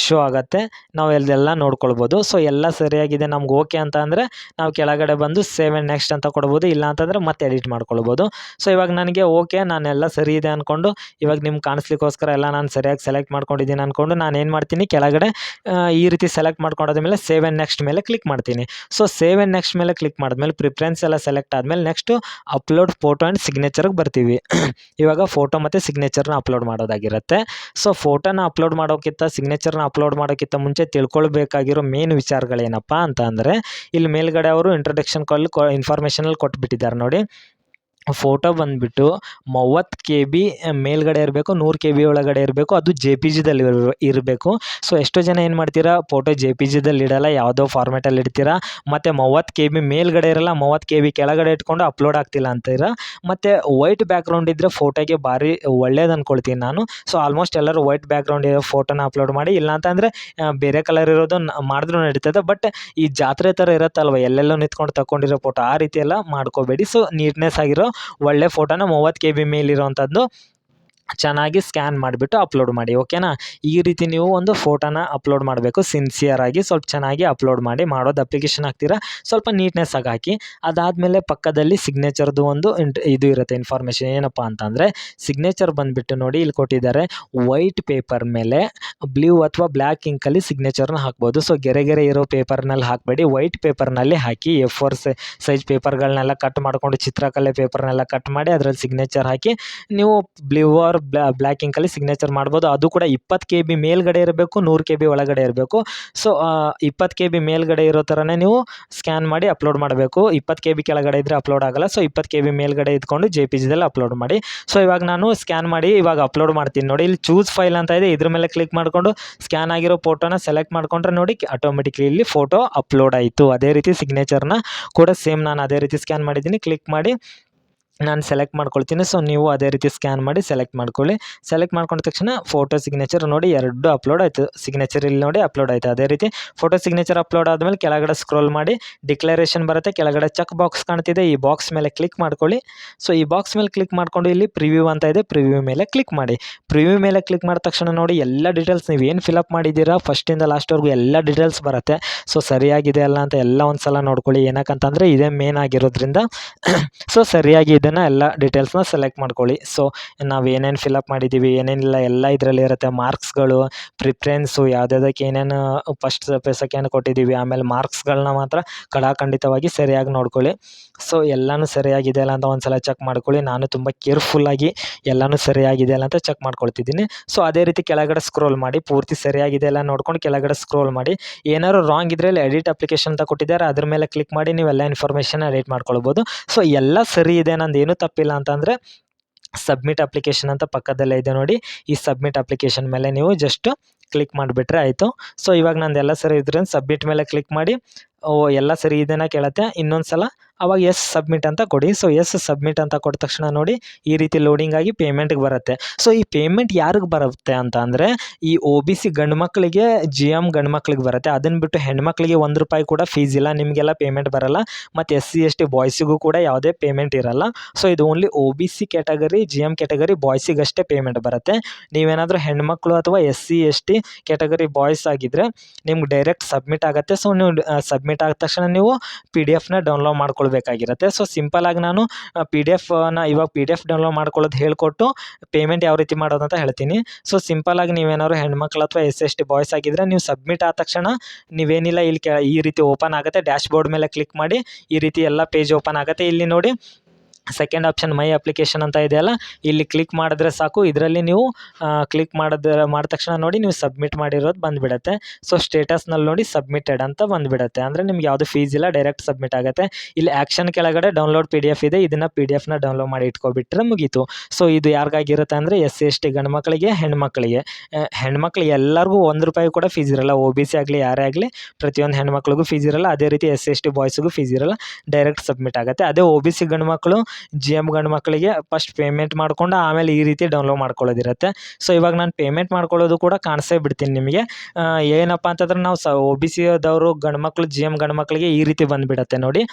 ಶೋ ಆಗುತ್ತೆ, ನಾವು ಎಲ್ಲೆಲ್ಲ ನೋಡ್ಕೊಳ್ಬೋದು. ಸೊ ಎಲ್ಲ ಸರಿಯಾಗಿದೆ ನಮ್ಗೆ ಓಕೆ ಅಂತ ಅಂದರೆ ನಾವು ಕೆಳಗಡೆ ಬಂದು ಸೇವ್ ಆ್ಯಂಡ್ ನೆಕ್ಸ್ಟ್ ಅಂತ ಕೊಡ್ಬೋದು. ಇಲ್ಲ ಅಂತಂದರೆ ಮತ್ತೆ ಎಡಿಟ್ ಮಾಡ್ಕೊಳ್ಬೋದು. ಸೊ ಇವಾಗ ನನಗೆ ಓಕೆ, ನಾನೆಲ್ಲ ಸರಿ ಇದೆ ಅಂದ್ಕೊಂಡು ಇವಾಗ ನಿಮ್ಗೆ ಕಾಣಿಸ್ಲಿಕ್ಕೋಸ್ಕರ ಎಲ್ಲ ನಾನು ಸರಿಯಾಗಿ ಸೆಲೆಕ್ಟ್ ಮಾಡ್ಕೊಂಡಿದ್ದೀನಿ ಅಂದ್ಕೊಂಡು ನಾನು ಏನು ಮಾಡ್ತೀನಿ, ಕೆಳಗಡೆ ಈ ರೀತಿ ಸೆಲೆಕ್ಟ್ ಮಾಡ್ಕೊಂಡಾದ್ಮೇಲೆ ಸೇವ್ ಆ್ಯಂಡ್ ನೆಕ್ಸ್ಟ್ ಮೇಲೆ ಕ್ಲಿಕ್ ಮಾಡ್ತೀನಿ. ಸೊ ಸೇವ್ ಆ್ಯಂಡ್ ನೆಕ್ಸ್ಟ್ ಮೇಲೆ ಕ್ಲಿಕ್ ಮಾಡಿದ್ಮೇಲೆ ಪ್ರಿಫರೆನ್ಸ್ ಎಲ್ಲ ಸೆಲೆಕ್ಟ್ ಆದಮೇಲೆ ನೆಕ್ಸ್ಟು ಅಪ್ಲೋಡ್ ಫೋಟೋ ಆ್ಯಂಡ್ ಸಿಗ್ನೇಚರ್ಗೆ ಬರ್ತೀವಿ. ಇವಾಗ ಫೋಟೋ ಮತ್ತು ಸಿಗ್ನೇಚರ್ನ ಅಪ್ಲೋಡ್ ಮಾಡೋದಾಗಿರುತ್ತೆ. ಸೊ ಫೋಟೋನ ಅಪ್ಲೋಡ್ ಮಾಡೋಕ್ಕಿಂತ ಸಿಗ್ನೇಚರ್ನ ಅಪ್ಲೋಡ್ ಮಾಡೋಕ್ಕಿಂತ ಮುಂಚೆ ತಿಳ್ಕೊಳ್ಬೇಕಾಗಿರೋ ಮೇನ್ ವಿಚಾರಗಳೇನಪ್ಪ ಅಂತ ಅಂದರೆ, ಇಲ್ಲಿ ಮೇಲ್ಗಡೆ ಅವರು ಇಂಟ್ರೊಡಕ್ಷನ್ ಇನ್ಫಾರ್ಮೇಷನಲ್ಲಿ ಕೊಟ್ಬಿಟ್ಟಿದ್ದಾರೆ ನೋಡಿ. ಫೋಟೋ ಬಂದುಬಿಟ್ಟು 30 KB ಮೇಲ್ಗಡೆ ಇರಬೇಕು, 100 KB ಒಳಗಡೆ ಇರಬೇಕು, ಅದು JPG ಇರಬೇಕು. ಸೊ ಎಷ್ಟೋ ಜನ ಏನು ಮಾಡ್ತೀರಾ, ಫೋಟೋ JPGದಲ್ಲಿ ಇಡಲ್ಲ, ಯಾವುದೋ ಫಾರ್ಮ್ಯಾಟಲ್ಲಿ ಇಡ್ತೀರಾ, ಮತ್ತು 30 KB ಮೇಲ್ಗಡೆ ಇರಲ್ಲ, 30 KB ಕೆಳಗಡೆ ಇಟ್ಕೊಂಡು ಅಪ್ಲೋಡ್ ಆಗ್ತಿಲ್ಲ ಅಂತೀರಾ. ಮತ್ತು ವೈಟ್ ಬ್ಯಾಕ್ಗ್ರೌಂಡ್ ಇದ್ದರೆ ಫೋಟೋಗೆ ಭಾರಿ ಒಳ್ಳೇದು ಅಂದ್ಕೊಳ್ತೀನಿ ನಾನು. ಸೊ ಆಲ್ಮೋಸ್ಟ್ ಎಲ್ಲರೂ ವೈಟ್ ಬ್ಯಾಕ್ಗ್ರೌಂಡ್ ಇರೋ ಫೋಟೋನ ಅಪ್ಲೋಡ್ ಮಾಡಿ, ಇಲ್ಲಾಂತಂದರೆ ಬೇರೆ ಕಲರ್ ಇರೋದು ಮಾಡಿದ್ರೂ ನಡೀತದೆ. ಬಟ್ ಈ ಜಾತ್ರೆ ಥರ ಇರುತ್ತಲ್ವ, ಎಲ್ಲೆಲ್ಲೋ ನಿಂತ್ಕೊಂಡು ತಗೊಂಡಿರೋ ಫೋಟೋ, ಆ ರೀತಿ ಎಲ್ಲ ಮಾಡ್ಕೋಬೇಡಿ. ಸೊ ನೀಟ್ನೆಸ್ ಆಗಿರೋ ಒಳ್ಳೆ ಫೋಟೋನ 30 KB ಮೇಲಿರೋವಂಥದ್ದು ಚೆನ್ನಾಗಿ ಸ್ಕ್ಯಾನ್ ಮಾಡಿಬಿಟ್ಟು ಅಪ್ಲೋಡ್ ಮಾಡಿ, ಓಕೆನಾ. ಈ ರೀತಿ ನೀವು ಒಂದು ಫೋಟೋನ ಅಪ್ಲೋಡ್ ಮಾಡಬೇಕು, ಸಿನ್ಸಿಯರಾಗಿ ಸ್ವಲ್ಪ ಚೆನ್ನಾಗಿ ಅಪ್ಲೋಡ್ ಮಾಡಿ. ಮಾಡೋದು ಅಪ್ಲಿಕೇಶನ್ ಹಾಕ್ತೀರಾ, ಸ್ವಲ್ಪ ನೀಟ್ನೆಸ್ಸಾಗಿ ಹಾಕಿ. ಅದಾದಮೇಲೆ ಪಕ್ಕದಲ್ಲಿ ಸಿಗ್ನೇಚರ್ದು ಒಂದು ಇದು ಇರುತ್ತೆ ಇನ್ಫಾರ್ಮೇಷನ್. ಏನಪ್ಪ ಅಂತಂದರೆ, ಸಿಗ್ನೇಚರ್ ಬಂದುಬಿಟ್ಟು ನೋಡಿ ಇಲ್ಲಿ ಕೊಟ್ಟಿದ್ದಾರೆ, ವೈಟ್ ಪೇಪರ್ ಮೇಲೆ ಬ್ಲೂ ಅಥವಾ ಬ್ಲ್ಯಾಕ್ ಇಂಕಲ್ಲಿ ಸಿಗ್ನೇಚರ್ನ ಹಾಕ್ಬೋದು. ಸೊ ಗೆರೆ ಇರೋ ಪೇಪರ್ನಲ್ಲಿ ಹಾಕಬೇಡಿ, ವೈಟ್ ಪೇಪರ್ನಲ್ಲಿ ಹಾಕಿ. A4 ಸೈಜ್ ಪೇಪರ್ಗಳನ್ನೆಲ್ಲ ಕಟ್ ಮಾಡಿಕೊಂಡು, ಚಿತ್ರಕಲೆ ಪೇಪರ್ನೆಲ್ಲ ಕಟ್ ಮಾಡಿ ಅದರಲ್ಲಿ ಸಿಗ್ನೇಚರ್ ಹಾಕಿ ನೀವು ಬ್ಲೂ ಆರ್ ಬ್ಲ್ಯಾಕ್ ಇಂಕಲ್ಲಿ ಸಿಗ್ನೇಚರ್ ಮಾಡ್ಬೋದು. ಅದು ಕೂಡ 20 KB ಮೇಲ್ಗಡೆ ಇರಬೇಕು, 100 KB ಒಳಗಡೆ ಇರಬೇಕು. ಸೊ 20 KB ಮೇಲ್ಗಡೆ ಇರೋ ಥರನೇ ನೀವು ಸ್ಕ್ಯಾನ್ ಮಾಡಿ ಅಪ್ಲೋಡ್ ಮಾಡಬೇಕು. 20 KB ಕೆಳಗಡೆ ಇದ್ದರೆ ಅಪ್ಲೋಡ್ ಆಗಲ್ಲ. ಸೊ 20 KB ಮೇಲ್ಗಡೆ ಇದ್ಕೊಂಡು JPGದಲ್ಲಿ ಅಪ್ಲೋಡ್ ಮಾಡಿ. ಸೊ ಇವಾಗ ನಾನು ಸ್ಕ್ಯಾನ್ ಮಾಡಿ ಇವಾಗ ಅಪ್ಲೋಡ್ ಮಾಡ್ತೀನಿ ನೋಡಿ. ಇಲ್ಲಿ ಚೂಸ್ ಫೈಲ್ ಅಂತ ಇದೆ, ಇದ್ರ ಮೇಲೆ ಕ್ಲಿಕ್ ಮಾಡಿಕೊಂಡು ಸ್ಕ್ಯಾನ್ ಆಗಿರೋ ಫೋಟೋನ ಸೆಲೆಕ್ಟ್ ಮಾಡ್ಕೊಂಡ್ರೆ ನೋಡಿ ಆಟೋಮೆಟಿಕ್ಲಿ ಇಲ್ಲಿ ಫೋಟೋ ಅಪ್ಲೋಡ್ ಆಯಿತು. ಅದೇ ರೀತಿ ಸಿಗ್ನೇಚರ್ನ ಕೂಡ ಸೇಮ್ ನಾನು ಅದೇ ರೀತಿ ಸ್ಕ್ಯಾನ್ ಮಾಡಿದ್ದೀನಿ. ಕ್ಲಿಕ್ ಮಾಡಿ ನಾನು ಸೆಲೆಕ್ಟ್ ಮಾಡ್ಕೊಳ್ತೀನಿ. ಸೊ ನೀವು ಅದೇ ರೀತಿ ಸ್ಕ್ಯಾನ್ ಮಾಡಿ ಸೆಲೆಕ್ಟ್ ಮಾಡ್ಕೊಳ್ಳಿ. ಸೆಲೆಕ್ಟ್ ಮಾಡ್ಕೊಂಡ ತಕ್ಷಣ ಫೋಟೋ ಸಿಗ್ನೇಚರ್ ನೋಡಿ ಎರಡು ಅಪ್ಲೋಡ್ ಆಯಿತು. ಸಿಗ್ನೇಚರ್ ಇಲ್ಲಿ ನೋಡಿ ಅಪ್ಲೋಡ್ ಆಯಿತು. ಅದೇ ರೀತಿ ಫೋಟೋ ಸಿಗ್ನೇಚರ್ ಅಪ್ಲೋಡ್ ಆದಮೇಲೆ ಕೆಳಗಡೆ ಸ್ಕ್ರೋಲ್ ಮಾಡಿ ಡಿಕ್ಲರೇಷನ್ ಬರುತ್ತೆ, ಕೆಳಗಡೆ ಚೆಕ್ ಬಾಕ್ಸ್ ಕಾಣ್ತಿದೆ, ಈ ಬಾಕ್ಸ್ ಮೇಲೆ ಕ್ಲಿಕ್ ಮಾಡ್ಕೊಳ್ಳಿ. ಸೊ ಈ ಬಾಕ್ಸ್ ಮೇಲೆ ಕ್ಲಿಕ್ ಮಾಡ್ಕೊಂಡು ಇಲ್ಲಿ ಪ್ರಿವ್ಯೂ ಅಂತ ಇದೆ, ಪ್ರಿವ್ಯೂ ಮೇಲೆ ಕ್ಲಿಕ್ ಮಾಡಿ. ಪ್ರಿವ್ಯೂ ಮೇಲೆ ಕ್ಲಿಕ್ ಮಾಡಿದ ತಕ್ಷಣ ನೋಡಿ ಎಲ್ಲ ಡೀಟೇಲ್ಸ್ ನೀವು ಏನು ಫಿಲಪ್ ಮಾಡಿದ್ದೀರಾ ಫಸ್ಟಿಂದ ಲಾಸ್ಟ್ವರೆಗೂ ಎಲ್ಲ ಡೀಟೇಲ್ಸ್ ಬರುತ್ತೆ. ಸೊ ಸರಿಯಾಗಿದೆ ಅಲ್ಲ ಅಂತ ಎಲ್ಲ ಒಂದು ಸಲ ನೋಡ್ಕೊಳ್ಳಿ. ಏನಕ್ಕಂತಂದರೆ ಇದೇ ಮೇನ್ ಆಗಿರೋದ್ರಿಂದ ಸೊ ಸರಿಯಾಗಿ ಇದನ್ನು ಎಲ್ಲ ಡೀಟೇಲ್ಸ್ನ ಸೆಲೆಕ್ಟ್ ಮಾಡ್ಕೊಳ್ಳಿ. ಸೊ ನಾವು ಏನೇನು ಫಿಲಪ್ ಮಾಡಿದ್ದೀವಿ ಏನೇನಿಲ್ಲ ಎಲ್ಲ ಇದರಲ್ಲಿ ಇರುತ್ತೆ. ಮಾರ್ಕ್ಸ್ಗಳು, ಪ್ರಿಫರೆನ್ಸು, ಯಾವುದ್ಯಾವುದಕ್ಕೆ ಏನೇನು ಫಸ್ಟ್ ಸೆಕೆಂಡ್ ಕೊಟ್ಟಿದ್ದೀವಿ, ಆಮೇಲೆ ಮಾರ್ಕ್ಸ್ಗಳನ್ನ ಮಾತ್ರ ಖಂಡಿತವಾಗಿ ಸರಿಯಾಗಿ ನೋಡ್ಕೊಳ್ಳಿ. ಸೊ ಎಲ್ಲನೂ ಸರಿಯಾಗಿದೆ ಅಲ್ಲ ಅಂತ ಒಂದು ಸಲ ಚೆಕ್ ಮಾಡ್ಕೊಳ್ಳಿ. ನಾನು ತುಂಬ ಕೇರ್ಫುಲ್ಲಾಗಿ ಎಲ್ಲನೂ ಸರಿಯಾಗಿದೆ ಅಲ್ಲ ಅಂತ ಚೆಕ್ ಮಾಡ್ಕೊಳ್ತಿದ್ದೀನಿ. ಸೊ ಅದೇ ರೀತಿ ಕೆಳಗಡೆ ಸ್ಕ್ರೋಲ್ ಮಾಡಿ, ಪೂರ್ತಿ ಸರಿಯಾಗಿದೆ ಎಲ್ಲ ನೋಡ್ಕೊಂಡು ಕೆಳಗಡೆ ಸ್ಕ್ರೋಲ್ ಮಾಡಿ. ಏನಾದ್ರು ರಾಂಗ್ ಇದ್ದರೆ ಇಲ್ಲಿ ಎಡಿಟ್ ಅಪ್ಲಿಕೇಶನ್ ಅಂತ ಕೊಟ್ಟಿದ್ದಾರೆ, ಅದ್ರ ಮೇಲೆ ಕ್ಲಿಕ್ ಮಾಡಿ ನೀವೆಲ್ಲ ಇನ್ಫಾರ್ಮೇಷನ್ ಎಡಿಟ್ ಮಾಡ್ಕೊಳ್ಬೋದು. ಸೊ ಎಲ್ಲ ಸರಿ ಇದೆ, ನಂದು ಏನೂ ತಪ್ಪಿಲ್ಲ ಅಂತಂದರೆ ಸಬ್ಮಿಟ್ ಅಪ್ಲಿಕೇಶನ್ ಅಂತ ಪಕ್ಕದಲ್ಲೇ ಇದೆ ನೋಡಿ. ಈ ಸಬ್ಮಿಟ್ ಅಪ್ಲಿಕೇಶನ್ ಮೇಲೆ ನೀವು ಜಸ್ಟ್ ಕ್ಲಿಕ್ ಮಾಡಿಬಿಟ್ರೆ ಆಯಿತು. ಸೊ ಇವಾಗ ನಂದೆಲ್ಲ ಸರಿ ಇದ್ರೆ ಸಬ್ಮಿಟ್ ಮೇಲೆ ಕ್ಲಿಕ್ ಮಾಡಿ, ಎಲ್ಲ ಸರಿ ಇದೆನಾ ಕೇಳುತ್ತೆ. ಇನ್ನೊಂದು ಸಲ ಅವಾಗ ಎಸ್ ಸಬ್ಮಿಟ್ ಅಂತ ಕೊಡಿ. ಸೊ ಎಸ್ ಸಬ್ಮಿಟ್ ಅಂತ ಕೊಟ್ಟ ತಕ್ಷಣ ನೋಡಿ ಈ ರೀತಿ ಲೋಡಿಂಗ್ ಆಗಿ ಪೇಮೆಂಟ್ಗೆ ಬರುತ್ತೆ. ಸೊ ಈ ಪೇಮೆಂಟ್ ಯಾರಿಗೆ ಬರುತ್ತೆ ಅಂತ ಅಂದರೆ, ಈ OBC ಗಂಡು ಮಕ್ಕಳಿಗೆ, GM ಗಂಡು ಮಕ್ಕಳಿಗೆ ಬರುತ್ತೆ. ಅದನ್ನು ಬಿಟ್ಟು ಹೆಣ್ಮಕ್ಳಿಗೆ ₹1 ಕೂಡ ಫೀಸ್ ಇಲ್ಲ, ನಿಮಗೆಲ್ಲ ಪೇಮೆಂಟ್ ಬರಲ್ಲ. ಮತ್ತು SC ST ಬಾಯ್ಸಿಗೂ ಕೂಡ ಯಾವುದೇ ಪೇಮೆಂಟ್ ಇರಲ್ಲ. ಸೊ ಇದು only OBC category, GM category ಬಾಯ್ಸಿಗಷ್ಟೇ ಪೇಮೆಂಟ್ ಬರುತ್ತೆ. ನೀವೇನಾದರೂ ಹೆಣ್ಮಕ್ಳು ಅಥವಾ SC ST ಕ್ಯಾಟಗರಿ ಬಾಯ್ಸ್ ಆಗಿದ್ದರೆ ನಿಮ್ಗೆ ಡೈರೆಕ್ಟ್ ಸಬ್ಮಿಟ್ ಆಗುತ್ತೆ. ಸೊ ನೀವು ಸಬ್ಮಿಟ್ ಆದ ತಕ್ಷಣ ನೀವು PDF ಡೌನ್ಲೋಡ್ ಮಾಡ್ಕೊಳ್ಬೇಕಾಗಿರುತ್ತೆ. ಸೊ ಸಿಂಪಲಾಗಿ ನಾನು ಇವಾಗ PDF ಡೌನ್ಲೋಡ್ ಮಾಡ್ಕೊಳ್ಳೋದು ಹೇಳ್ಕೊಟ್ಟು ಪೇಮೆಂಟ್ ಯಾವ ರೀತಿ ಮಾಡೋದು ಅಂತ ಹೇಳ್ತೀನಿ. ಸೊ ಸಿಂಪಲಾಗಿ ನೀವೇನಾದ್ರು ಹೆಣ್ಮಕ್ಳು ಅಥವಾ SC ST ಬಾಯ್ಸ್ ಆಗಿದ್ದರೆ ನೀವು ಸಬ್ಮಿಟ್ ಆದ ತಕ್ಷಣ ನೀವೇನಿಲ್ಲ, ಇಲ್ಲಿ ಈ ರೀತಿ ಓಪನ್ ಆಗುತ್ತೆ. ಡ್ಯಾಶ್ ಬೋರ್ಡ್ ಮೇಲೆ ಕ್ಲಿಕ್ ಮಾಡಿ ಈ ರೀತಿ ಎಲ್ಲ ಪೇಜ್ ಓಪನ್ ಆಗುತ್ತೆ. ಇಲ್ಲಿ ನೋಡಿ ಸೆಕೆಂಡ್ ಆಪ್ಷನ್ ಮೈ ಅಪ್ಲಿಕೇಶನ್ ಅಂತ ಇದೆಯಲ್ಲ, ಇಲ್ಲಿ ಕ್ಲಿಕ್ ಮಾಡಿದ್ರೆ ಸಾಕು. ಇದರಲ್ಲಿ ನೀವು ಕ್ಲಿಕ್ ಮಾಡಿದ ತಕ್ಷಣ ನೋಡಿ ನೀವು ಸಬ್ಮಿಟ್ ಮಾಡಿರೋದು ಬಂದುಬಿಡುತ್ತೆ. ಸೊ ಸ್ಟೇಟಸ್ನಲ್ಲಿ ನೋಡಿ ಸಬ್ಮಿಟೆಡ್ ಅಂತ ಬಂದುಬಿಡುತ್ತೆ. ಅಂದರೆ ನಿಮ್ಗೆ ಯಾವುದು ಫೀಸ್ ಇಲ್ಲ, ಡೈರೆಕ್ಟ್ ಸಬ್ಮಿಟ್ ಆಗುತ್ತೆ. ಇಲ್ಲಿ ಆ್ಯಕ್ಷನ್ ಕೆಳಗಡೆ ಡೌನ್ಲೋಡ್ PDF ಇದೆ, ಇದನ್ನು PDF ಡೌನ್ಲೋಡ್ ಮಾಡಿ ಇಟ್ಕೊಬಿಟ್ರೆ ಮುಗೀತು. ಸೊ ಇದು ಯಾರಿಗಾಗಿರುತ್ತೆ ಅಂದರೆ SC ST ಗಂಡು ಮಕ್ಕಳಿಗೆ, ಹೆಣ್ಮಕ್ಳಿಗೆ. ಹೆಣ್ಮಕ್ಳಿಗೆ ಎಲ್ಲರಿಗೂ ₹1 ಕೂಡ ಫೀಸ್ ಇರಲ್ಲ. OBC ಆಗಲಿ ಯಾರೇ ಆಗಲಿ ಪ್ರತಿಯೊಂದು ಹೆಣ್ಮಕ್ಳಿಗೂ ಫೀಸ್ ಇರಲ್ಲ. ಅದೇ ರೀತಿ SC ST ಬಾಯ್ಸಿಗೂ ಫೀಸ್ ಇರಲ್ಲ, ಡೈರೆಕ್ಟ್ ಸಬ್ಮಿಟ್ ಆಗುತ್ತೆ. ಅದೇ OBC ಗಂಡು ಮಕ್ಕಳು, GM ಗಂಡು ಮಕ್ಕಳಿಗೆ ಫಸ್ಟ್ ಪೇಮೆಂಟ್ ಮಾಡ್ಕೊಂಡು ಆಮೇಲೆ ಈ ರೀತಿ ಡೌನ್ಲೋಡ್ ಮಾಡ್ಕೊಳ್ಳೋದಿರುತ್ತೆ. ಸೊ ಇವಾಗ ನಾನು ಪೇಮೆಂಟ್ ಮಾಡ್ಕೊಳ್ಳೋದು ಕೂಡ ಕಾಣಿಸೇ ಬಿಡ್ತೀನಿ ನಿಮಗೆ. ಏನಪ್ಪ ಅಂತಂದ್ರೆ ನಾವು OBC ದವರು ಗಂಡು ಮಕ್ಕಳು, GM ಗಂಡು ಮಕ್ಕಳಿಗೆ ಈ ರೀತಿ ಬಂದುಬಿಡುತ್ತೆ ನೋಡಿ.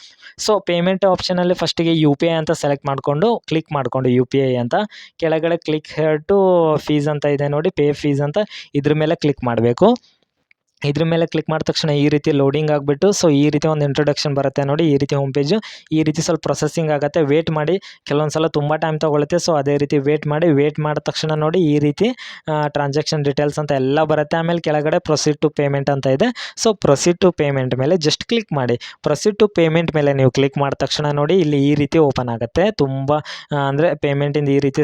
ಸೊ ಪೇಮೆಂಟ್ ಆಪ್ಷನಲ್ಲಿ ಫಸ್ಟಿಗೆ UPI ಅಂತ ಸೆಲೆಕ್ಟ್ ಮಾಡಿಕೊಂಡು ಕ್ಲಿಕ್ ಮಾಡಿಕೊಂಡು UPI ಅಂತ ಕೆಳಗಡೆ ಕ್ಲಿಕ್ ಹೇರ್ ಟು ಫೀಸ್ ಅಂತ ಇದೆ ನೋಡಿ, ಪೇ ಫೀಸ್ ಅಂತ, ಇದ್ರ ಮೇಲೆ ಕ್ಲಿಕ್ ಮಾಡಬೇಕು. ಇದ್ರ ಮೇಲೆ ಕ್ಲಿಕ್ ಮಾಡಿದ ತಕ್ಷಣ ಈ ರೀತಿ ಲೋಡಿಂಗ್ ಆಗಿಬಿಟ್ಟು ಸೊ ಈ ರೀತಿ ಒಂದು ಇಂಟ್ರೊಡಕ್ಷನ್ ಬರುತ್ತೆ ನೋಡಿ, ಈ ರೀತಿ ಹೋಮ್ ಪೇಜು. ಈ ರೀತಿ ಸ್ವಲ್ಪ ಪ್ರೊಸೆಸಿಂಗ್ ಆಗುತ್ತೆ, ವೇಟ್ ಮಾಡಿ. ಕೆಲವೊಂದು ಸಲ ತುಂಬ ಟೈಮ್ ತೊಗೊಳುತ್ತೆ. ಸೊ ಅದೇ ರೀತಿ ವೇಟ್ ಮಾಡಿ. ವೇಟ್ ಮಾಡಿದ ತಕ್ಷಣ ನೋಡಿ ಈ ರೀತಿ ಟ್ರಾನ್ಸಾಕ್ಷನ್ ಡೀಟೇಲ್ಸ್ ಅಂತ ಎಲ್ಲ ಬರುತ್ತೆ. ಆಮೇಲೆ ಕೆಳಗಡೆ ಪ್ರೊಸೀಡ್ ಟು ಪೇಮೆಂಟ್ ಅಂತ ಇದೆ. ಸೊ ಪ್ರೊಸೀಡ್ ಟು ಪೇಮೆಂಟ್ ಮೇಲೆ ಜಸ್ಟ್ ಕ್ಲಿಕ್ ಮಾಡಿ. ಪ್ರೊಸೀಡ್ ಟು ಪೇಮೆಂಟ್ ಮೇಲೆ ನೀವು ಕ್ಲಿಕ್ ಮಾಡಿದ ತಕ್ಷಣ ನೋಡಿ ಇಲ್ಲಿ ಈ ರೀತಿ ಓಪನ್ ಆಗುತ್ತೆ. ತುಂಬ ಅಂದರೆ ಪೇಮೆಂಟಿಂದ ಈ ರೀತಿ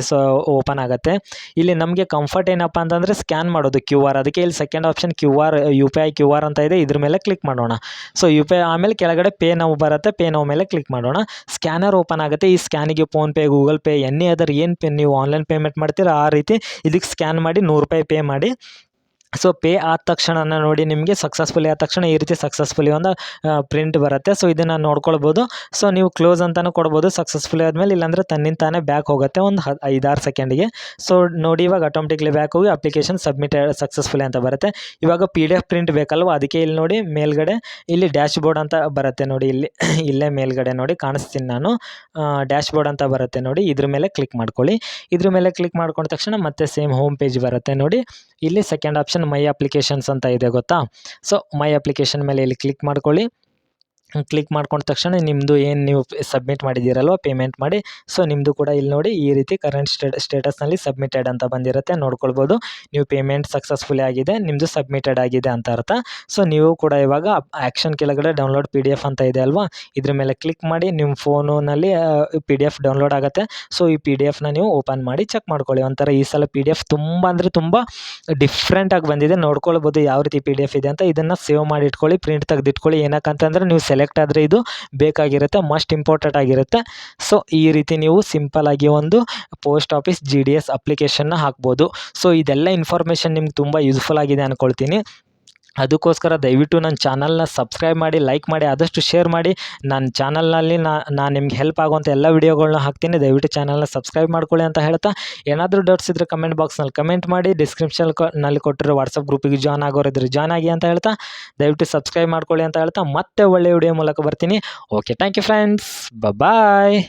ಓಪನ್ ಆಗುತ್ತೆ. ಇಲ್ಲಿ ನಮಗೆ ಕಂಫರ್ಟ್ ಏನಪ್ಪ ಅಂತಂದರೆ ಸ್ಕ್ಯಾನ್ ಮಾಡೋದು QR. ಅದಕ್ಕೆ ಇಲ್ಲಿ second option QR UPI QR ಅಂತ ಇದೆ, ಇದ್ರ ಮೇಲೆ ಕ್ಲಿಕ್ ಮಾಡೋಣ. ಸೊ UPI ಆಮೇಲೆ ಕೆಳಗಡೆ ಪೇ ನೌ ಬರುತ್ತೆ, ಪೇ ನೌ ಮೇಲೆ ಕ್ಲಿಕ್ ಮಾಡೋಣ. ಸ್ಕ್ಯಾನರ್ ಓಪನ್ ಆಗುತ್ತೆ. ಈ ಸ್ಕ್ಯಾನಿಗೆ PhonePe, Google Pay, any other ಏನು ಪೇ ನೀವು ಆನ್ಲೈನ್ ಪೇಮೆಂಟ್ ಮಾಡ್ತೀರಾ ಆ ರೀತಿ ಇದಕ್ಕೆ ಸ್ಕ್ಯಾನ್ ಮಾಡಿ ₹100 ಪೇ ಮಾಡಿ. ಸೊ ಪೇ ಆದ ತಕ್ಷಣ ನೋಡಿ ನಿಮಗೆ ಸಕ್ಸಸ್ಫುಲಿ ಆದ ತಕ್ಷಣ ಈ ರೀತಿ ಸಕ್ಸಸ್ಫುಲಿ ಒಂದು ಪ್ರಿಂಟ್ ಬರುತ್ತೆ. ಸೊ ಇದನ್ನು ನೋಡ್ಕೊಳ್ಬೋದು. ಸೊ ನೀವು ಕ್ಲೋಸ್ ಅಂತಲೂ ಕೊಡ್ಬೋದು ಸಕ್ಸಸ್ಫುಲಿ ಆದಮೇಲೆ, ಇಲ್ಲಾಂದರೆ ತನ್ನಿಂದ ತಾನೇ ಬ್ಯಾಕ್ ಹೋಗುತ್ತೆ ಒಂದು 5-6 ಸೆಕೆಂಡಿಗೆ. ಸೊ ನೋಡಿ ಇವಾಗ ಆಟೋಮೆಟಿಕ್ಲಿ ಬ್ಯಾಕ್ ಹೋಗಿ ಅಪ್ಲಿಕೇಶನ್ ಸಬ್ಮಿಟೆಡ್ ಸಕ್ಸಸ್ಫುಲಿ ಅಂತ ಬರುತ್ತೆ. ಇವಾಗ PDF ಪ್ರಿಂಟ್ ಬೇಕಲ್ವ, ಅದಕ್ಕೆ ಇಲ್ಲಿ ನೋಡಿ ಮೇಲ್ಗಡೆ ಇಲ್ಲಿ ಡ್ಯಾಶ್ ಬೋರ್ಡ್ ಅಂತ ಬರುತ್ತೆ ನೋಡಿ, ಇಲ್ಲಿ ಇಲ್ಲೇ ಮೇಲ್ಗಡೆ ನೋಡಿ ಕಾಣಿಸ್ತೀನಿ ನಾನು, ಡ್ಯಾಶ್ ಬೋರ್ಡ್ ಅಂತ ಬರುತ್ತೆ ನೋಡಿ, ಇದ್ರ ಮೇಲೆ ಕ್ಲಿಕ್ ಮಾಡ್ಕೊಳ್ಳಿ. ಇದ್ರ ಮೇಲೆ ಕ್ಲಿಕ್ ಮಾಡ್ಕೊಂಡ ತಕ್ಷಣ ಮತ್ತೆ ಸೇಮ್ ಹೋಮ್ ಪೇಜ್ ಬರುತ್ತೆ ನೋಡಿ. ಇಲ್ಲಿ ಸೆಕೆಂಡ್ ಆಪ್ಷನ್ ಮೈ ಅಪ್ಲಿಕೇಶನ್ಸ್ ಅಂತ ಇದೆ ಗೊತ್ತಾ. ಸೊ ಮೈ ಅಪ್ಲಿಕೇಶನ್ ಮೇಲೆ ಇಲ್ಲಿ ಕ್ಲಿಕ್ ಮಾಡ್ಕೊಳ್ಳಿ. ಕ್ಲಿಕ್ ಮಾಡ್ಕೊಂಡ ತಕ್ಷಣ ನಿಮ್ಮದು ಏನು ನೀವು ಸಬ್ಮಿಟ್ ಮಾಡಿದ್ದೀರಲ್ವ ಪೇಮೆಂಟ್ ಮಾಡಿ, ಸೊ ನಿಮ್ಮದು ಕೂಡ ಇಲ್ಲಿ ನೋಡಿ ಈ ರೀತಿ ಕರೆಂಟ್ ಸ್ಟೇಟಸ್ನಲ್ಲಿ ಸಬ್ಮಿಟೆಡ್ ಅಂತ ಬಂದಿರುತ್ತೆ, ನೋಡ್ಕೊಳ್ಬೋದು. ನೀವು ಪೇಮೆಂಟ್ ಸಕ್ಸಸ್ಫುಲಿ ಆಗಿದೆ, ನಿಮ್ಮದು ಸಬ್ಮಿಟೆಡ್ ಆಗಿದೆ ಅಂತ ಅರ್ಥ. ಸೊ ನೀವು ಕೂಡ ಇವಾಗ ಆ್ಯಕ್ಷನ್ ಕೆಳಗಡೆ ಡೌನ್ಲೋಡ್ PDF ಅಂತ ಇದೆ ಅಲ್ವಾ, ಇದ್ರ ಮೇಲೆ ಕ್ಲಿಕ್ ಮಾಡಿ ನಿಮ್ಮ ಫೋನಲ್ಲಿ PDF ಡೌನ್ಲೋಡ್ ಆಗುತ್ತೆ. ಸೊ ಈ PDFನ ನೀವು ಓಪನ್ ಮಾಡಿ ಚೆಕ್ ಮಾಡ್ಕೊಳ್ಳಿ. ಒಂಥರ ಈ ಸಲ PDF ತುಂಬ ಅಂದರೆ ತುಂಬ ಡಿಫ್ರೆಂಟಾಗಿ ಬಂದಿದೆ, ನೋಡ್ಕೊಳ್ಬೋದು ಯಾವ ರೀತಿ PDF ಇದೆ ಅಂತ. ಇದನ್ನು ಸೇವ್ ಮಾಡಿ ಇಟ್ಕೊಳ್ಳಿ, ಪ್ರಿಂಟ್ ತೆಗೆದಿಟ್ಕೊಳ್ಳಿ. ಏನಕ್ಕಂತಂದರೆ ನೀವು ಸೆಲೆಕ್ಟ್ ಆದರೆ ಇದು ಬೇಕಾಗಿರುತ್ತೆ, ಮಸ್ಟ್ ಇಂಪಾರ್ಟೆಂಟ್ ಆಗಿರುತ್ತೆ. ಸೊ ಈ ರೀತಿ ನೀವು ಸಿಂಪಲ್ಲಾಗಿ ಒಂದು ಪೋಸ್ಟ್ ಆಫೀಸ್ GDS ಅಪ್ಲಿಕೇಶನ್ನ ಹಾಕ್ಬೋದು. ಸೊ ಇದೆಲ್ಲ ಇನ್ಫಾರ್ಮೇಷನ್ ನಿಮ್ಗೆ ತುಂಬ ಯೂಸ್ಫುಲ್ ಆಗಿದೆ ಅಂದ್ಕೊಳ್ತೀನಿ. ಅದಕ್ಕೋಸ್ಕರ ದಯವಿಟ್ಟು ನನ್ನ ಚಾನಲ್ನ ಸಬ್ಸ್ಕ್ರೈಬ್ ಮಾಡಿ, ಲೈಕ್ ಮಾಡಿ, ಆದಷ್ಟು ಶೇರ್ ಮಾಡಿ. ನನ್ನ ಚಾನಲ್ನಲ್ಲಿ ನಾನು ನಿಮ್ಗೆ ಹೆಲ್ಪ್ ಆಗುವಂಥ ಎಲ್ಲ ವೀಡಿಯೋಗಳನ್ನ ಹಾಕ್ತೀನಿ. ದಯವಿಟ್ಟು ಚಾನಲ್ನ ಸಬ್ಸ್ಕ್ರೈಬ್ ಮಾಡ್ಕೊಳ್ಳಿ ಅಂತ ಹೇಳ್ತಾ, ಏನಾದರೂ ಡೌಟ್ಸ್ ಇದ್ದರೆ ಕಮೆಂಟ್ ಬಾಕ್ಸ್ನಲ್ಲಿ ಕಮೆಂಟ್ ಮಾಡಿ. ಡಿಸ್ಕ್ರಿಪ್ಷನ್ನಲ್ಲಿ ಕೊಟ್ಟಿರೋ ವಾಟ್ಸಪ್ ಗ್ರೂಪಿಗೆ ಜಾಯ್ನ್ ಆಗೋರಿದ್ರೆ ಜಾಯ್ನ್ ಆಗಿ ಅಂತ ಹೇಳ್ತಾ, ದಯವಿಟ್ಟು ಸಬ್ಸ್ಕ್ರೈಬ್ ಮಾಡ್ಕೊಳ್ಳಿ ಅಂತ ಹೇಳ್ತಾ ಮತ್ತೆ ಒಳ್ಳೆಯ ವಿಡಿಯೋ ಮೂಲಕ ಬರ್ತೀನಿ. Okay, thank you friends, bye.